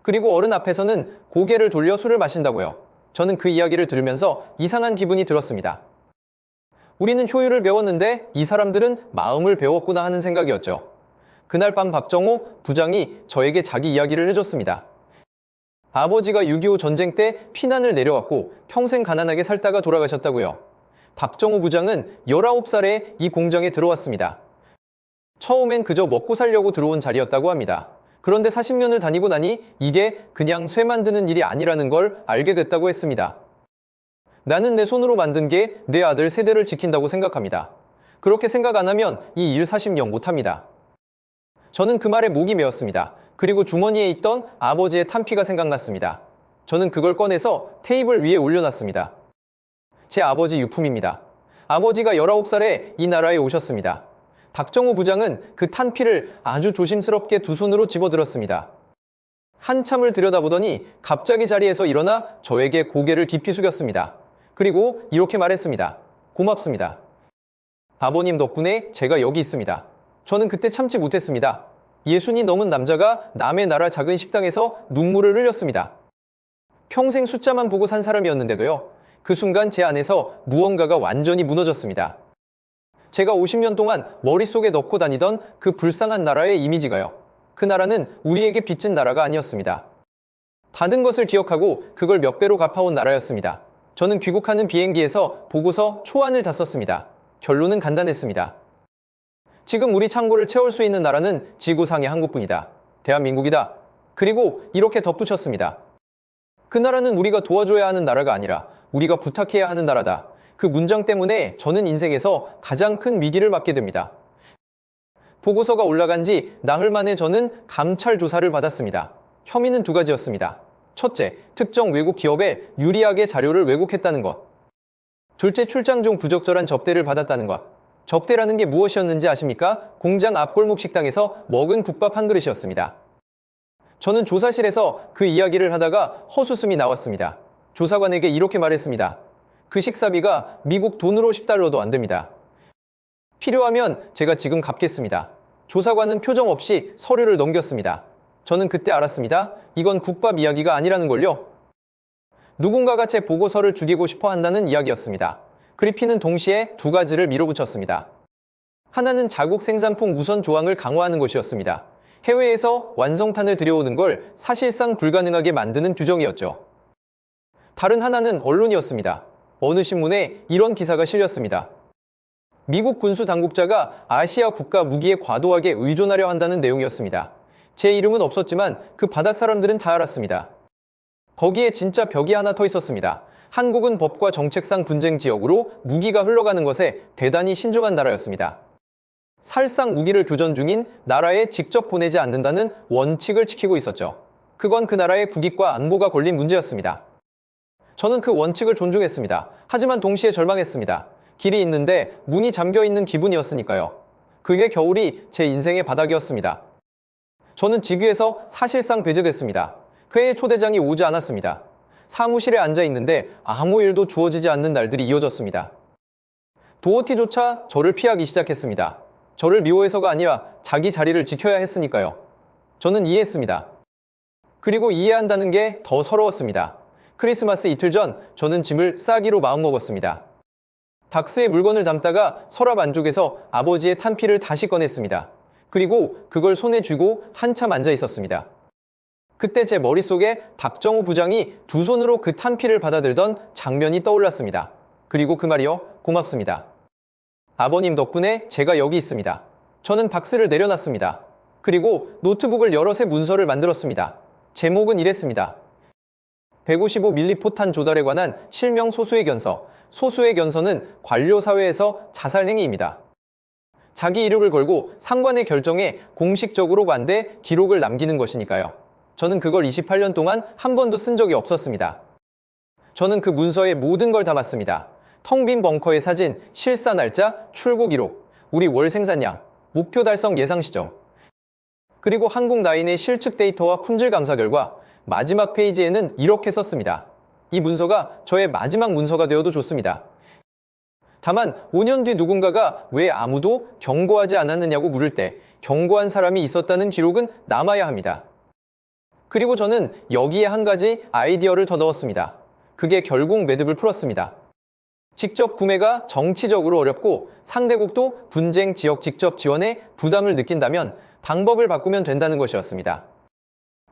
그리고 어른 앞에서는 고개를 돌려 술을 마신다고요. 저는 그 이야기를 들으면서 이상한 기분이 들었습니다. 우리는 효율을 배웠는데 이 사람들은 마음을 배웠구나 하는 생각이었죠. 그날 밤 박정호 부장이 저에게 자기 이야기를 해줬습니다. 아버지가 6.25 전쟁 때 피난을 내려왔고 평생 가난하게 살다가 돌아가셨다고요. 박정호 부장은 19살에 이 공장에 들어왔습니다. 처음엔 그저 먹고 살려고 들어온 자리였다고 합니다. 그런데 40년을 다니고 나니 이게 그냥 쇠 만드는 일이 아니라는 걸 알게 됐다고 했습니다. 나는 내 손으로 만든 게 내 아들 세대를 지킨다고 생각합니다. 그렇게 생각 안 하면 이 일 40년 못합니다. 저는 그 말에 목이 메었습니다. 그리고 주머니에 있던 아버지의 탄피가 생각났습니다. 저는 그걸 꺼내서 테이블 위에 올려놨습니다. 제 아버지 유품입니다. 아버지가 19살에 이 나라에 오셨습니다. 박정호 부장은 그 탄피를 아주 조심스럽게 두 손으로 집어들었습니다. 한참을 들여다보더니 갑자기 자리에서 일어나 저에게 고개를 깊이 숙였습니다. 그리고 이렇게 말했습니다. 고맙습니다. 아버님 덕분에 제가 여기 있습니다. 저는 그때 참지 못했습니다. 60이 넘은 남자가 남의 나라 작은 식당에서 눈물을 흘렸습니다. 평생 숫자만 보고 산 사람이었는데도요. 그 순간 제 안에서 무언가가 완전히 무너졌습니다. 제가 50년 동안 머릿속에 넣고 다니던 그 불쌍한 나라의 이미지가요. 그 나라는 우리에게 빚진 나라가 아니었습니다. 받은 것을 기억하고 그걸 몇 배로 갚아온 나라였습니다. 저는 귀국하는 비행기에서 보고서 초안을 다 썼습니다. 결론은 간단했습니다. 지금 우리 창고를 채울 수 있는 나라는 지구상의 한국뿐이다. 대한민국이다. 그리고 이렇게 덧붙였습니다. 그 나라는 우리가 도와줘야 하는 나라가 아니라 우리가 부탁해야 하는 나라다. 그 문장 때문에 저는 인생에서 가장 큰 위기를 맞게 됩니다. 보고서가 올라간 지 나흘 만에 저는 감찰 조사를 받았습니다. 혐의는 두 가지였습니다. 첫째, 특정 외국 기업에 유리하게 자료를 왜곡했다는 것. 둘째, 출장 중 부적절한 접대를 받았다는 것. 접대라는 게 무엇이었는지 아십니까? 공장 앞 골목 식당에서 먹은 국밥 한 그릇이었습니다. 저는 조사실에서 그 이야기를 하다가 헛웃음이 나왔습니다. 조사관에게 이렇게 말했습니다. 그 식사비가 미국 돈으로 10달러도 안 됩니다. 필요하면 제가 지금 갚겠습니다. 조사관은 표정 없이 서류를 넘겼습니다. 저는 그때 알았습니다. 이건 국밥 이야기가 아니라는 걸요. 누군가가 제 보고서를 죽이고 싶어 한다는 이야기였습니다. 그리핀은 동시에 두 가지를 밀어붙였습니다. 하나는 자국 생산품 우선 조항을 강화하는 것이었습니다. 해외에서 완성탄을 들여오는 걸 사실상 불가능하게 만드는 규정이었죠. 다른 하나는 언론이었습니다. 어느 신문에 이런 기사가 실렸습니다. 미국 군수 당국자가 아시아 국가 무기에 과도하게 의존하려 한다는 내용이었습니다. 제 이름은 없었지만 그 바닥 사람들은 다 알았습니다. 거기에 진짜 벽이 하나 더 있었습니다. 한국은 법과 정책상 분쟁 지역으로 무기가 흘러가는 것에 대단히 신중한 나라였습니다. 살상 무기를 교전 중인 나라에 직접 보내지 않는다는 원칙을 지키고 있었죠. 그건 그 나라의 국익과 안보가 걸린 문제였습니다. 저는 그 원칙을 존중했습니다. 하지만 동시에 절망했습니다. 길이 있는데 문이 잠겨있는 기분이었으니까요. 그게 겨울이 제 인생의 바닥이었습니다. 저는 직위에서 사실상 배제됐습니다. 회의 초대장이 오지 않았습니다. 사무실에 앉아 있는데 아무 일도 주어지지 않는 날들이 이어졌습니다. 도어티조차 저를 피하기 시작했습니다. 저를 미워해서가 아니라 자기 자리를 지켜야 했으니까요. 저는 이해했습니다. 그리고 이해한다는 게 더 서러웠습니다. 크리스마스 이틀 전 저는 짐을 싸기로 마음먹었습니다. 박스에 물건을 담다가 서랍 안쪽에서 아버지의 탄피를 다시 꺼냈습니다. 그리고 그걸 손에 쥐고 한참 앉아 있었습니다. 그때 제 머릿속에 박정호 부장이 두 손으로 그 탄피를 받아들던 장면이 떠올랐습니다. 그리고 그 말이요, 고맙습니다. 아버님 덕분에 제가 여기 있습니다. 저는 박스를 내려놨습니다. 그리고 노트북을 여러 새 문서를 만들었습니다. 제목은 이랬습니다. 155mm 포탄 조달에 관한 실명 소수의 견서. 소수의 견서는 관료사회에서 자살행위입니다. 자기 이력을 걸고 상관의 결정에 공식적으로 반대 기록을 남기는 것이니까요. 저는 그걸 28년 동안 한 번도 쓴 적이 없었습니다. 저는 그 문서에 모든 걸 담았습니다. 텅 빈 벙커의 사진, 실사 날짜, 출고 기록, 우리 월 생산량, 목표 달성 예상 시점, 그리고 한국나인의 실측 데이터와 품질 감사 결과. 마지막 페이지에는 이렇게 썼습니다. 이 문서가 저의 마지막 문서가 되어도 좋습니다. 다만 5년 뒤 누군가가 왜 아무도 경고하지 않았느냐고 물을 때 경고한 사람이 있었다는 기록은 남아야 합니다. 그리고 저는 여기에 한 가지 아이디어를 더 넣었습니다. 그게 결국 매듭을 풀었습니다. 직접 구매가 정치적으로 어렵고 상대국도 분쟁 지역 직접 지원에 부담을 느낀다면 방법을 바꾸면 된다는 것이었습니다.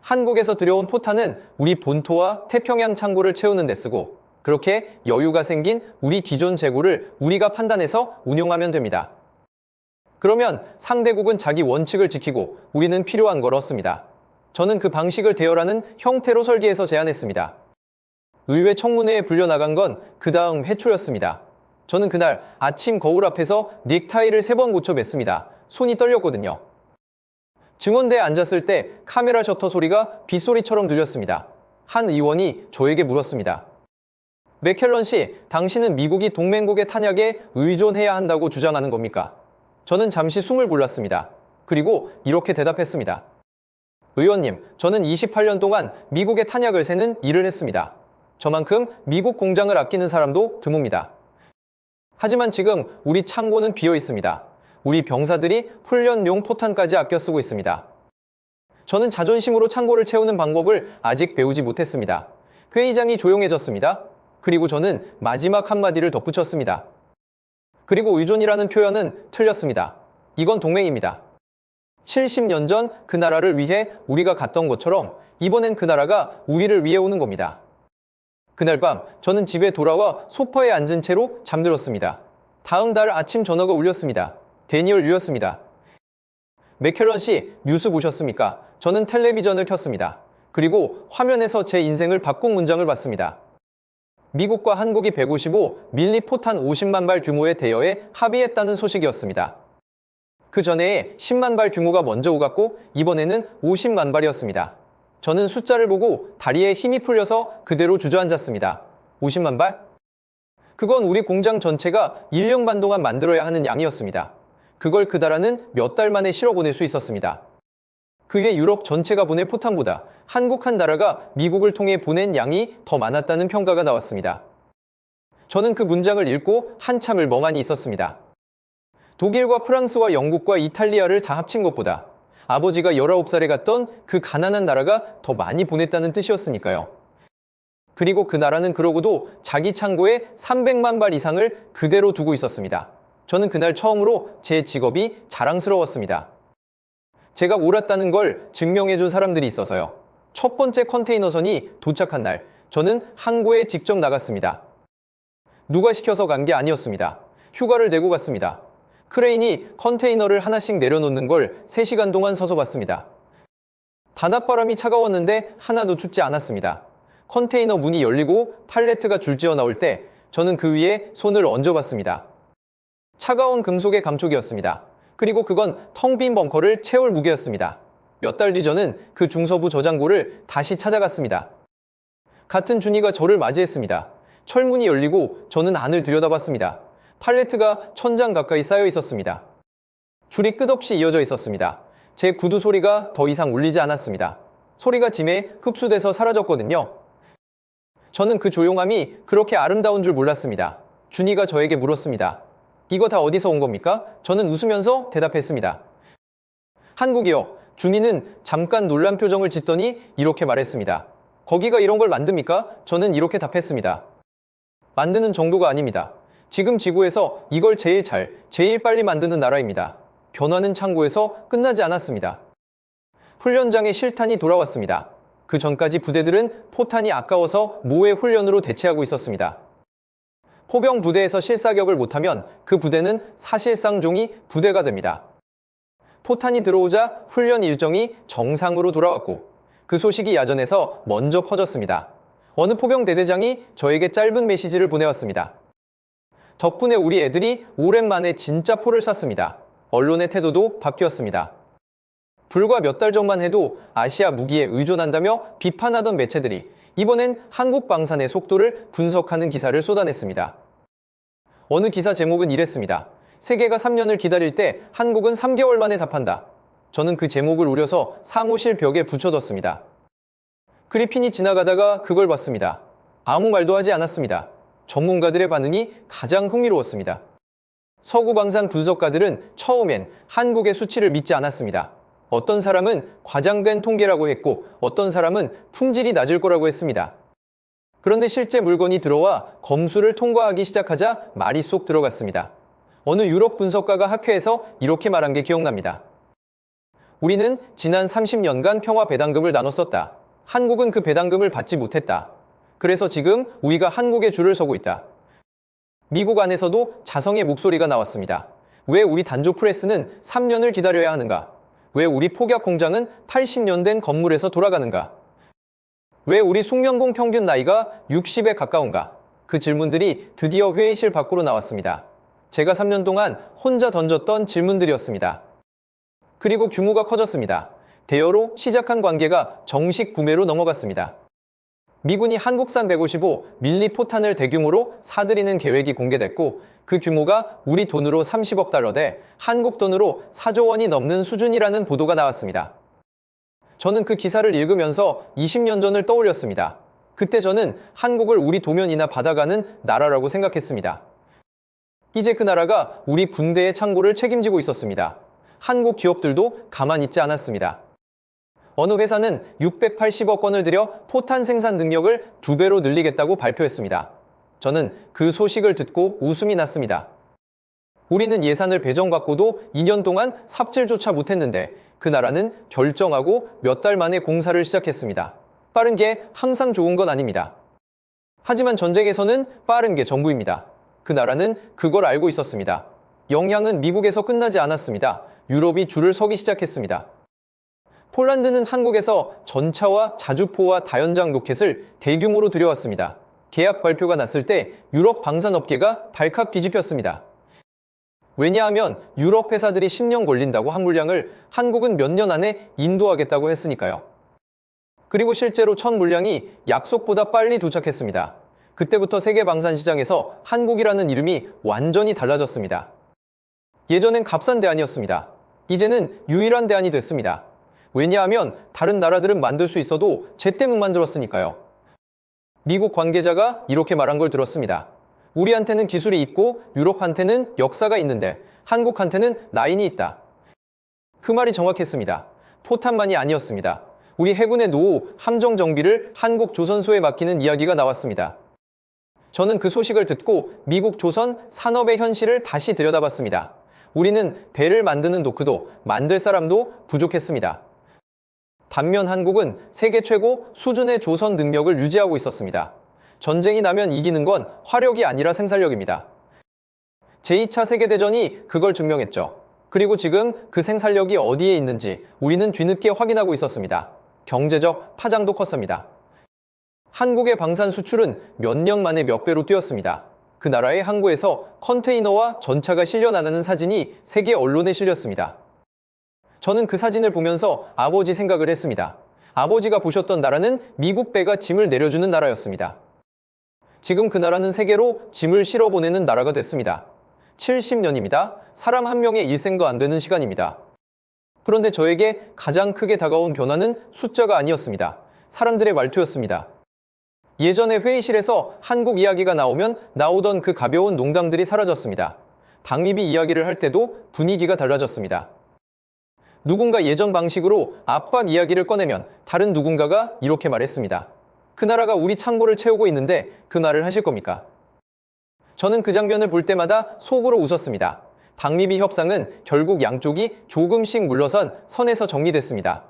한국에서 들여온 포탄은 우리 본토와 태평양 창고를 채우는 데 쓰고 그렇게 여유가 생긴 우리 기존 재고를 우리가 판단해서 운용하면 됩니다. 그러면 상대국은 자기 원칙을 지키고 우리는 필요한 걸 얻습니다. 저는 그 방식을 대여라는 형태로 설계해서 제안했습니다. 의회 청문회에 불려나간 건 그 다음 해초였습니다. 저는 그날 아침 거울 앞에서 넥타이를 3번 고쳐 맸습니다. 손이 떨렸거든요. 증언대에 앉았을 때 카메라 셔터 소리가 빗소리처럼 들렸습니다. 한 의원이 저에게 물었습니다. 맥켈런 씨, 당신은 미국이 동맹국의 탄약에 의존해야 한다고 주장하는 겁니까? 저는 잠시 숨을 골랐습니다. 그리고 이렇게 대답했습니다. 의원님, 저는 28년 동안 미국의 탄약을 세는 일을 했습니다. 저만큼 미국 공장을 아끼는 사람도 드뭅니다. 하지만 지금 우리 창고는 비어 있습니다. 우리 병사들이 훈련용 포탄까지 아껴 쓰고 있습니다. 저는 자존심으로 창고를 채우는 방법을 아직 배우지 못했습니다. 회의장이 조용해졌습니다. 그리고 저는 마지막 한마디를 덧붙였습니다. 그리고 의존이라는 표현은 틀렸습니다. 이건 동맹입니다. 70년 전 그 나라를 위해 우리가 갔던 것처럼 이번엔 그 나라가 우리를 위해 오는 겁니다. 그날 밤 저는 집에 돌아와 소파에 앉은 채로 잠들었습니다. 다음 달 아침 전화가 울렸습니다. 데니얼 유였습니다. 맥켈런 씨, 뉴스 보셨습니까? 저는 텔레비전을 켰습니다. 그리고 화면에서 제 인생을 바꾼 문장을 봤습니다. 미국과 한국이 155mm 포탄 50만 발 규모의 대여에 합의했다는 소식이었습니다. 그 전에 10만 발 규모가 먼저 오갔고 이번에는 50만 발이었습니다. 저는 숫자를 보고 다리에 힘이 풀려서 그대로 주저앉았습니다. 50만 발? 그건 우리 공장 전체가 1년 반 동안 만들어야 하는 양이었습니다. 그걸 그 나라는 몇 달 만에 실어 보낼 수 있었습니다. 그게 유럽 전체가 보낼 포탄보다 한국 한 나라가 미국을 통해 보낸 양이 더 많았다는 평가가 나왔습니다. 저는 그 문장을 읽고 한참을 멍하니 있었습니다. 독일과 프랑스와 영국과 이탈리아를 다 합친 것보다 아버지가 19살에 갔던 그 가난한 나라가 더 많이 보냈다는 뜻이었으니까요. 그리고 그 나라는 그러고도 자기 창고에 300만 발 이상을 그대로 두고 있었습니다. 저는 그날 처음으로 제 직업이 자랑스러웠습니다. 제가 옳았다는 걸 증명해준 사람들이 있어서요. 첫 번째 컨테이너선이 도착한 날, 저는 항구에 직접 나갔습니다. 누가 시켜서 간 게 아니었습니다. 휴가를 내고 갔습니다. 크레인이 컨테이너를 하나씩 내려놓는 걸 3시간 동안 서서 봤습니다. 바닷바람이 차가웠는데 하나도 춥지 않았습니다. 컨테이너 문이 열리고 팔레트가 줄지어 나올 때 저는 그 위에 손을 얹어봤습니다. 차가운 금속의 감촉이었습니다. 그리고 그건 텅 빈 벙커를 채울 무게였습니다. 몇 달 뒤 저는 그 중서부 저장고를 다시 찾아갔습니다. 같은 준이가 저를 맞이했습니다. 철문이 열리고 저는 안을 들여다봤습니다. 팔레트가 1000장 가까이 쌓여 있었습니다. 줄이 끝없이 이어져 있었습니다. 제 구두 소리가 더 이상 울리지 않았습니다. 소리가 짐에 흡수돼서 사라졌거든요. 저는 그 조용함이 그렇게 아름다운 줄 몰랐습니다. 준이가 저에게 물었습니다. 이거 다 어디서 온 겁니까? 저는 웃으면서 대답했습니다. 한국이요. 준이는 잠깐 놀란 표정을 짓더니 이렇게 말했습니다. 거기가 이런 걸 만듭니까? 저는 이렇게 답했습니다. 만드는 정도가 아닙니다. 지금 지구에서 이걸 제일 빨리 만드는 나라입니다. 변화는 창고에서 끝나지 않았습니다. 훈련장에 실탄이 돌아왔습니다. 그 전까지 부대들은 포탄이 아까워서 모의 훈련으로 대체하고 있었습니다. 포병 부대에서 실사격을 못하면 그 부대는 사실상 종이 부대가 됩니다. 포탄이 들어오자 훈련 일정이 정상으로 돌아왔고 그 소식이 야전에서 먼저 퍼졌습니다. 어느 포병 대대장이 저에게 짧은 메시지를 보내왔습니다. 덕분에 우리 애들이 오랜만에 진짜 포를 쐈습니다. 언론의 태도도 바뀌었습니다. 불과 몇 달 전만 해도 아시아 무기에 의존한다며 비판하던 매체들이 이번엔 한국 방산의 속도를 분석하는 기사를 쏟아냈습니다. 어느 기사 제목은 이랬습니다. 세계가 3년을 기다릴 때 한국은 3개월 만에 답한다. 저는 그 제목을 우려서 사무실 벽에 붙여뒀습니다. 그리핀이 지나가다가 그걸 봤습니다. 아무 말도 하지 않았습니다. 전문가들의 반응이 가장 흥미로웠습니다. 서구 방산 분석가들은 처음엔 한국의 수치를 믿지 않았습니다. 어떤 사람은 과장된 통계라고 했고 어떤 사람은 품질이 낮을 거라고 했습니다. 그런데 실제 물건이 들어와 검수를 통과하기 시작하자 말이 쏙 들어갔습니다. 어느 유럽 분석가가 학회에서 이렇게 말한 게 기억납니다. 우리는 지난 30년간 평화 배당금을 나눴었다. 한국은 그 배당금을 받지 못했다. 그래서 지금 우리가 한국에 줄을 서고 있다. 미국 안에서도 자성의 목소리가 나왔습니다. 왜 우리 단조 프레스는 3년을 기다려야 하는가? 왜 우리 폭약 공장은 80년 된 건물에서 돌아가는가? 왜 우리 숙련공 평균 나이가 60에 가까운가? 그 질문들이 드디어 회의실 밖으로 나왔습니다. 제가 3년 동안 혼자 던졌던 질문들이었습니다. 그리고 규모가 커졌습니다. 대여로 시작한 관계가 정식 구매로 넘어갔습니다. 미군이 한국산 155mm 포탄을 대규모로 사들이는 계획이 공개됐고 그 규모가 우리 돈으로 30억 달러 대 한국 돈으로 4조 원이 넘는 수준이라는 보도가 나왔습니다. 저는 그 기사를 읽으면서 20년 전을 떠올렸습니다. 그때 저는 한국을 우리 도면이나 받아가는 나라라고 생각했습니다. 이제 그 나라가 우리 군대의 창고를 책임지고 있었습니다. 한국 기업들도 가만히 있지 않았습니다. 어느 회사는 680억 원을 들여 포탄 생산 능력을 2배로 늘리겠다고 발표했습니다. 저는 그 소식을 듣고 웃음이 났습니다. 우리는 예산을 배정받고도 2년 동안 삽질조차 못했는데 그 나라는 결정하고 몇 달 만에 공사를 시작했습니다. 빠른 게 항상 좋은 건 아닙니다. 하지만 전쟁에서는 빠른 게 전부입니다. 그 나라는 그걸 알고 있었습니다. 영향은 미국에서 끝나지 않았습니다. 유럽이 줄을 서기 시작했습니다. 폴란드는 한국에서 전차와 자주포와 다연장 로켓을 대규모로 들여왔습니다. 계약 발표가 났을 때 유럽 방산업계가 발칵 뒤집혔습니다. 왜냐하면 유럽 회사들이 10년 걸린다고 한 물량을 한국은 몇 년 안에 인도하겠다고 했으니까요. 그리고 실제로 첫 물량이 약속보다 빨리 도착했습니다. 그때부터 세계 방산 시장에서 한국이라는 이름이 완전히 달라졌습니다. 예전엔 값싼 대안이었습니다. 이제는 유일한 대안이 됐습니다. 왜냐하면 다른 나라들은 만들 수 있어도 제때 못 만들었으니까요. 미국 관계자가 이렇게 말한 걸 들었습니다. 우리한테는 기술이 있고 유럽한테는 역사가 있는데 한국한테는 라인이 있다. 그 말이 정확했습니다. 포탄만이 아니었습니다. 우리 해군의 노후, 함정 정비를 한국 조선소에 맡기는 이야기가 나왔습니다. 저는 그 소식을 듣고 미국 조선 산업의 현실을 다시 들여다봤습니다. 우리는 배를 만드는 도크도 만들 사람도 부족했습니다. 반면 한국은 세계 최고 수준의 조선 능력을 유지하고 있었습니다. 전쟁이 나면 이기는 건 화력이 아니라 생산력입니다. 제2차 세계대전이 그걸 증명했죠. 그리고 지금 그 생산력이 어디에 있는지 우리는 뒤늦게 확인하고 있었습니다. 경제적 파장도 컸습니다. 한국의 방산 수출은 몇 년 만에 몇 배로 뛰었습니다. 그 나라의 항구에서 컨테이너와 전차가 실려나가는 사진이 세계 언론에 실렸습니다. 저는 그 사진을 보면서 아버지 생각을 했습니다. 아버지가 보셨던 나라는 미국 배가 짐을 내려주는 나라였습니다. 지금 그 나라는 세계로 짐을 실어보내는 나라가 됐습니다. 70년입니다. 사람 한 명의 일생도 안 되는 시간입니다. 그런데 저에게 가장 크게 다가온 변화는 숫자가 아니었습니다. 사람들의 말투였습니다. 예전에 회의실에서 한국 이야기가 나오면 나오던 그 가벼운 농담들이 사라졌습니다. 당립이 이야기를 할 때도 분위기가 달라졌습니다. 누군가 예전 방식으로 압박 이야기를 꺼내면 다른 누군가가 이렇게 말했습니다. 그 나라가 우리 창고를 채우고 있는데 그 말을 하실 겁니까? 저는 그 장면을 볼 때마다 속으로 웃었습니다. 당립이 협상은 결국 양쪽이 조금씩 물러선 선에서 정리됐습니다.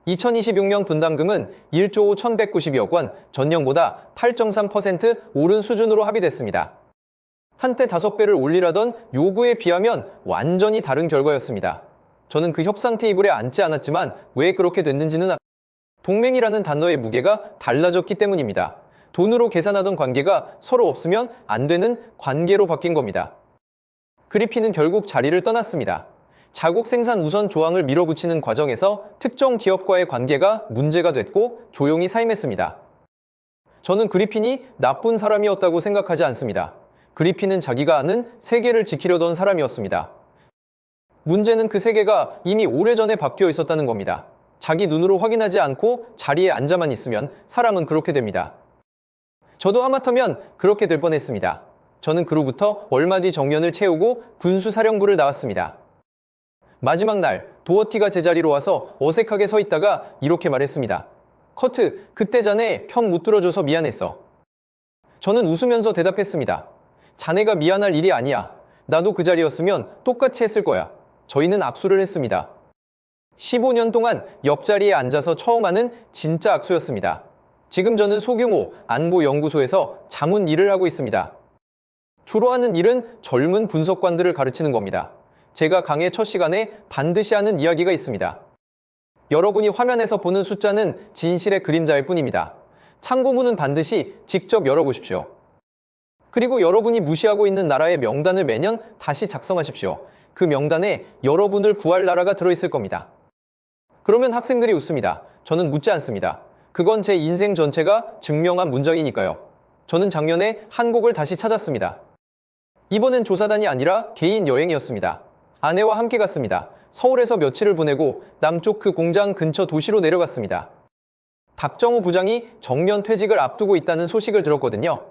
2026년 분담금은 1조 1192억 원, 전년보다 8.3% 오른 수준으로 합의됐습니다. 한때 5배를 올리라던 요구에 비하면 완전히 다른 결과였습니다. 저는 그 협상 테이블에 앉지 않았지만 왜 그렇게 됐는지는 동맹이라는 단어의 무게가 달라졌기 때문입니다. 돈으로 계산하던 관계가 서로 없으면 안 되는 관계로 바뀐 겁니다. 그리핀은 결국 자리를 떠났습니다. 자국 생산 우선 조항을 밀어붙이는 과정에서 특정 기업과의 관계가 문제가 됐고 조용히 사임했습니다. 저는 그리핀이 나쁜 사람이었다고 생각하지 않습니다. 그리핀은 자기가 아는 세계를 지키려던 사람이었습니다. 문제는 그 세계가 이미 오래전에 바뀌어 있었다는 겁니다. 자기 눈으로 확인하지 않고 자리에 앉아만 있으면 사람은 그렇게 됩니다. 저도 하마터면 그렇게 될 뻔했습니다. 저는 그로부터 얼마 뒤 정년을 채우고 군수사령부를 나왔습니다. 마지막 날 도어티가 제자리로 와서 어색하게 서 있다가 이렇게 말했습니다. 커트, 그때 자네 편 못 들어줘서 미안했어. 저는 웃으면서 대답했습니다. 자네가 미안할 일이 아니야. 나도 그 자리였으면 똑같이 했을 거야. 저희는 악수를 했습니다. 15년 동안 옆자리에 앉아서 처음 하는 진짜 악수였습니다. 지금 저는 소규모 안보연구소에서 자문 일을 하고 있습니다. 주로 하는 일은 젊은 분석관들을 가르치는 겁니다. 제가 강의 첫 시간에 반드시 하는 이야기가 있습니다. 여러분이 화면에서 보는 숫자는 진실의 그림자일 뿐입니다. 참고문은 반드시 직접 열어보십시오. 그리고 여러분이 무시하고 있는 나라의 명단을 매년 다시 작성하십시오. 그 명단에 여러분을 구할 나라가 들어있을 겁니다. 그러면 학생들이 웃습니다. 저는 묻지 않습니다. 그건 제 인생 전체가 증명한 문장이니까요. 저는 작년에 한국을 다시 찾았습니다. 이번엔 조사단이 아니라 개인 여행이었습니다. 아내와 함께 갔습니다. 서울에서 며칠을 보내고 남쪽 그 공장 근처 도시로 내려갔습니다. 박정우 부장이 정년 퇴직을 앞두고 있다는 소식을 들었거든요.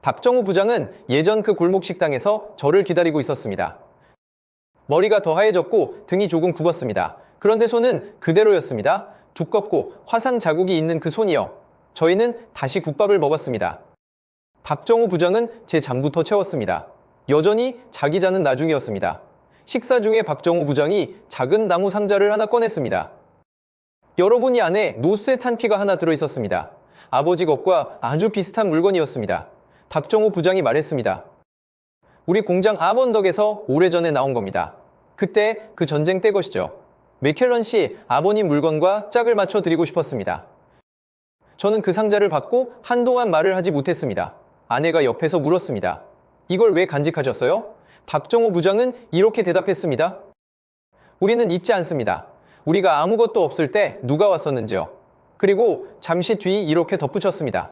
박정우 부장은 예전 그 골목 식당에서 저를 기다리고 있었습니다. 머리가 더 하얘졌고 등이 조금 굽었습니다. 그런데 손은 그대로였습니다. 두껍고 화상 자국이 있는 그 손이요. 저희는 다시 국밥을 먹었습니다. 박정우 부장은 제 잠부터 채웠습니다. 여전히 자기 자는 나중이었습니다. 식사 중에 박정우 부장이 작은 나무 상자를 하나 꺼냈습니다. 여러분이 안에 노스의 탄피가 하나 들어있었습니다. 아버지 것과 아주 비슷한 물건이었습니다. 박정우 부장이 말했습니다. 우리 공장 아번덕에서 오래전에 나온 겁니다. 그때 그 전쟁 때 것이죠. 맥켈런 씨 아버님 물건과 짝을 맞춰 드리고 싶었습니다. 저는 그 상자를 받고 한동안 말을 하지 못했습니다. 아내가 옆에서 물었습니다. 이걸 왜 간직하셨어요? 박정우 부장은 이렇게 대답했습니다. 우리는 잊지 않습니다. 우리가 아무것도 없을 때 누가 왔었는지요. 그리고 잠시 뒤 이렇게 덧붙였습니다.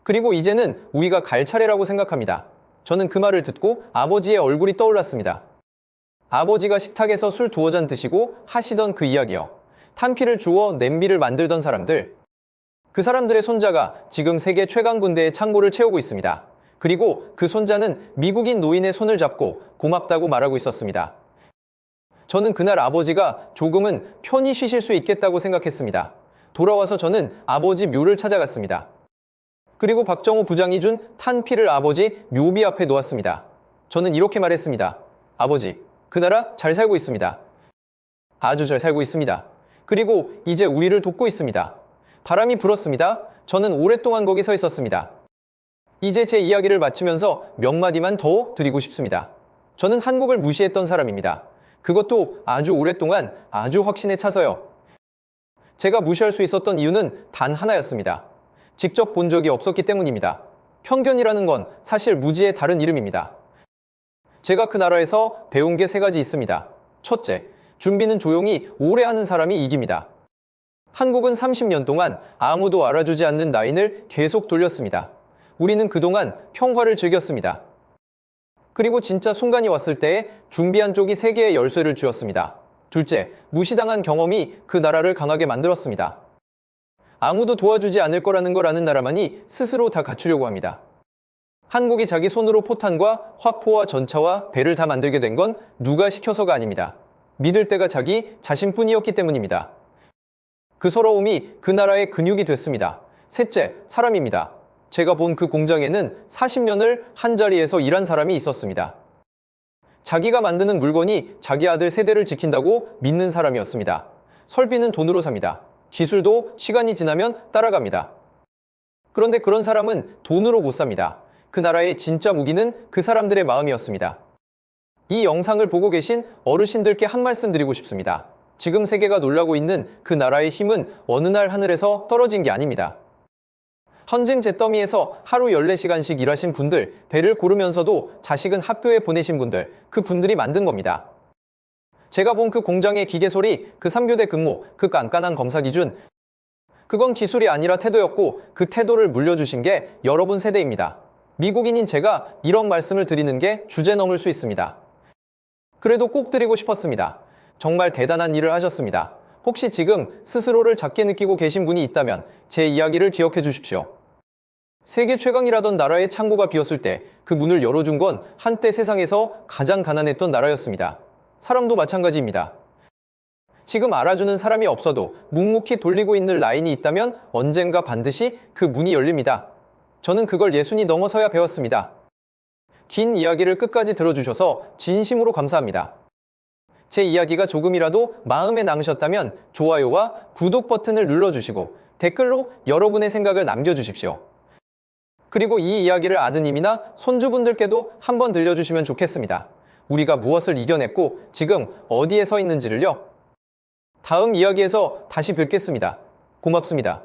그리고 이제는 우리가 갈 차례라고 생각합니다. 저는 그 말을 듣고 아버지의 얼굴이 떠올랐습니다. 아버지가 식탁에서 술 두어 잔 드시고 하시던 그 이야기요. 탄피를 주워 냄비를 만들던 사람들. 그 사람들의 손자가 지금 세계 최강 군대의 창고를 채우고 있습니다. 그리고 그 손자는 미국인 노인의 손을 잡고 고맙다고 말하고 있었습니다. 저는 그날 아버지가 조금은 편히 쉬실 수 있겠다고 생각했습니다. 돌아와서 저는 아버지 묘를 찾아갔습니다. 그리고 박정호 부장이 준 탄피를 아버지 묘비 앞에 놓았습니다. 저는 이렇게 말했습니다. 아버지, 그 나라 잘 살고 있습니다. 아주 잘 살고 있습니다. 그리고 이제 우리를 돕고 있습니다. 바람이 불었습니다. 저는 오랫동안 거기 서 있었습니다. 이제 제 이야기를 마치면서 몇 마디만 더 드리고 싶습니다. 저는 한국을 무시했던 사람입니다. 그것도 아주 오랫동안 아주 확신에 차서요. 제가 무시할 수 있었던 이유는 단 하나였습니다. 직접 본 적이 없었기 때문입니다. 편견이라는 건 사실 무지의 다른 이름입니다. 제가 그 나라에서 배운 게 3가지 있습니다. 첫째, 준비는 조용히 오래 하는 사람이 이깁니다. 한국은 30년 동안 아무도 알아주지 않는 라인을 계속 돌렸습니다. 우리는 그동안 평화를 즐겼습니다. 그리고 진짜 순간이 왔을 때에 준비한 쪽이 세계의 열쇠를 쥐었습니다. 둘째, 무시당한 경험이 그 나라를 강하게 만들었습니다. 아무도 도와주지 않을 거라는 걸 아는 나라만이 스스로 다 갖추려고 합니다. 한국이 자기 손으로 포탄과 화포와 전차와 배를 다 만들게 된 건 누가 시켜서가 아닙니다. 믿을 때가 자기 자신뿐이었기 때문입니다. 그 서러움이 그 나라의 근육이 됐습니다. 셋째, 사람입니다. 제가 본 그 공장에는 40년을 한자리에서 일한 사람이 있었습니다. 자기가 만드는 물건이 자기 아들 세대를 지킨다고 믿는 사람이었습니다. 설비는 돈으로 삽니다. 기술도 시간이 지나면 따라갑니다. 그런데 그런 사람은 돈으로 못 삽니다. 그 나라의 진짜 무기는 그 사람들의 마음이었습니다. 이 영상을 보고 계신 어르신들께 한 말씀 드리고 싶습니다. 지금 세계가 놀라고 있는 그 나라의 힘은 어느 날 하늘에서 떨어진 게 아닙니다. 헌증 잿더미에서 하루 14시간씩 일하신 분들, 배를 고르면서도 자식은 학교에 보내신 분들, 그 분들이 만든 겁니다. 제가 본 그 공장의 기계 소리, 그 3교대 근무, 그 깐깐한 검사 기준, 그건 기술이 아니라 태도였고 그 태도를 물려주신 게 여러분 세대입니다. 미국인인 제가 이런 말씀을 드리는 게 주제 넘을 수 있습니다. 그래도 꼭 드리고 싶었습니다. 정말 대단한 일을 하셨습니다. 혹시 지금 스스로를 작게 느끼고 계신 분이 있다면 제 이야기를 기억해 주십시오. 세계 최강이라던 나라의 창고가 비었을 때 그 문을 열어준 건 한때 세상에서 가장 가난했던 나라였습니다. 사람도 마찬가지입니다. 지금 알아주는 사람이 없어도 묵묵히 돌리고 있는 라인이 있다면 언젠가 반드시 그 문이 열립니다. 저는 그걸 예순이 넘어서야 배웠습니다. 긴 이야기를 끝까지 들어주셔서 진심으로 감사합니다. 제 이야기가 조금이라도 마음에 남으셨다면 좋아요와 구독 버튼을 눌러주시고 댓글로 여러분의 생각을 남겨주십시오. 그리고 이 이야기를 아드님이나 손주분들께도 한번 들려주시면 좋겠습니다. 우리가 무엇을 이겨냈고 지금 어디에 서 있는지를요. 다음 이야기에서 다시 뵙겠습니다. 고맙습니다.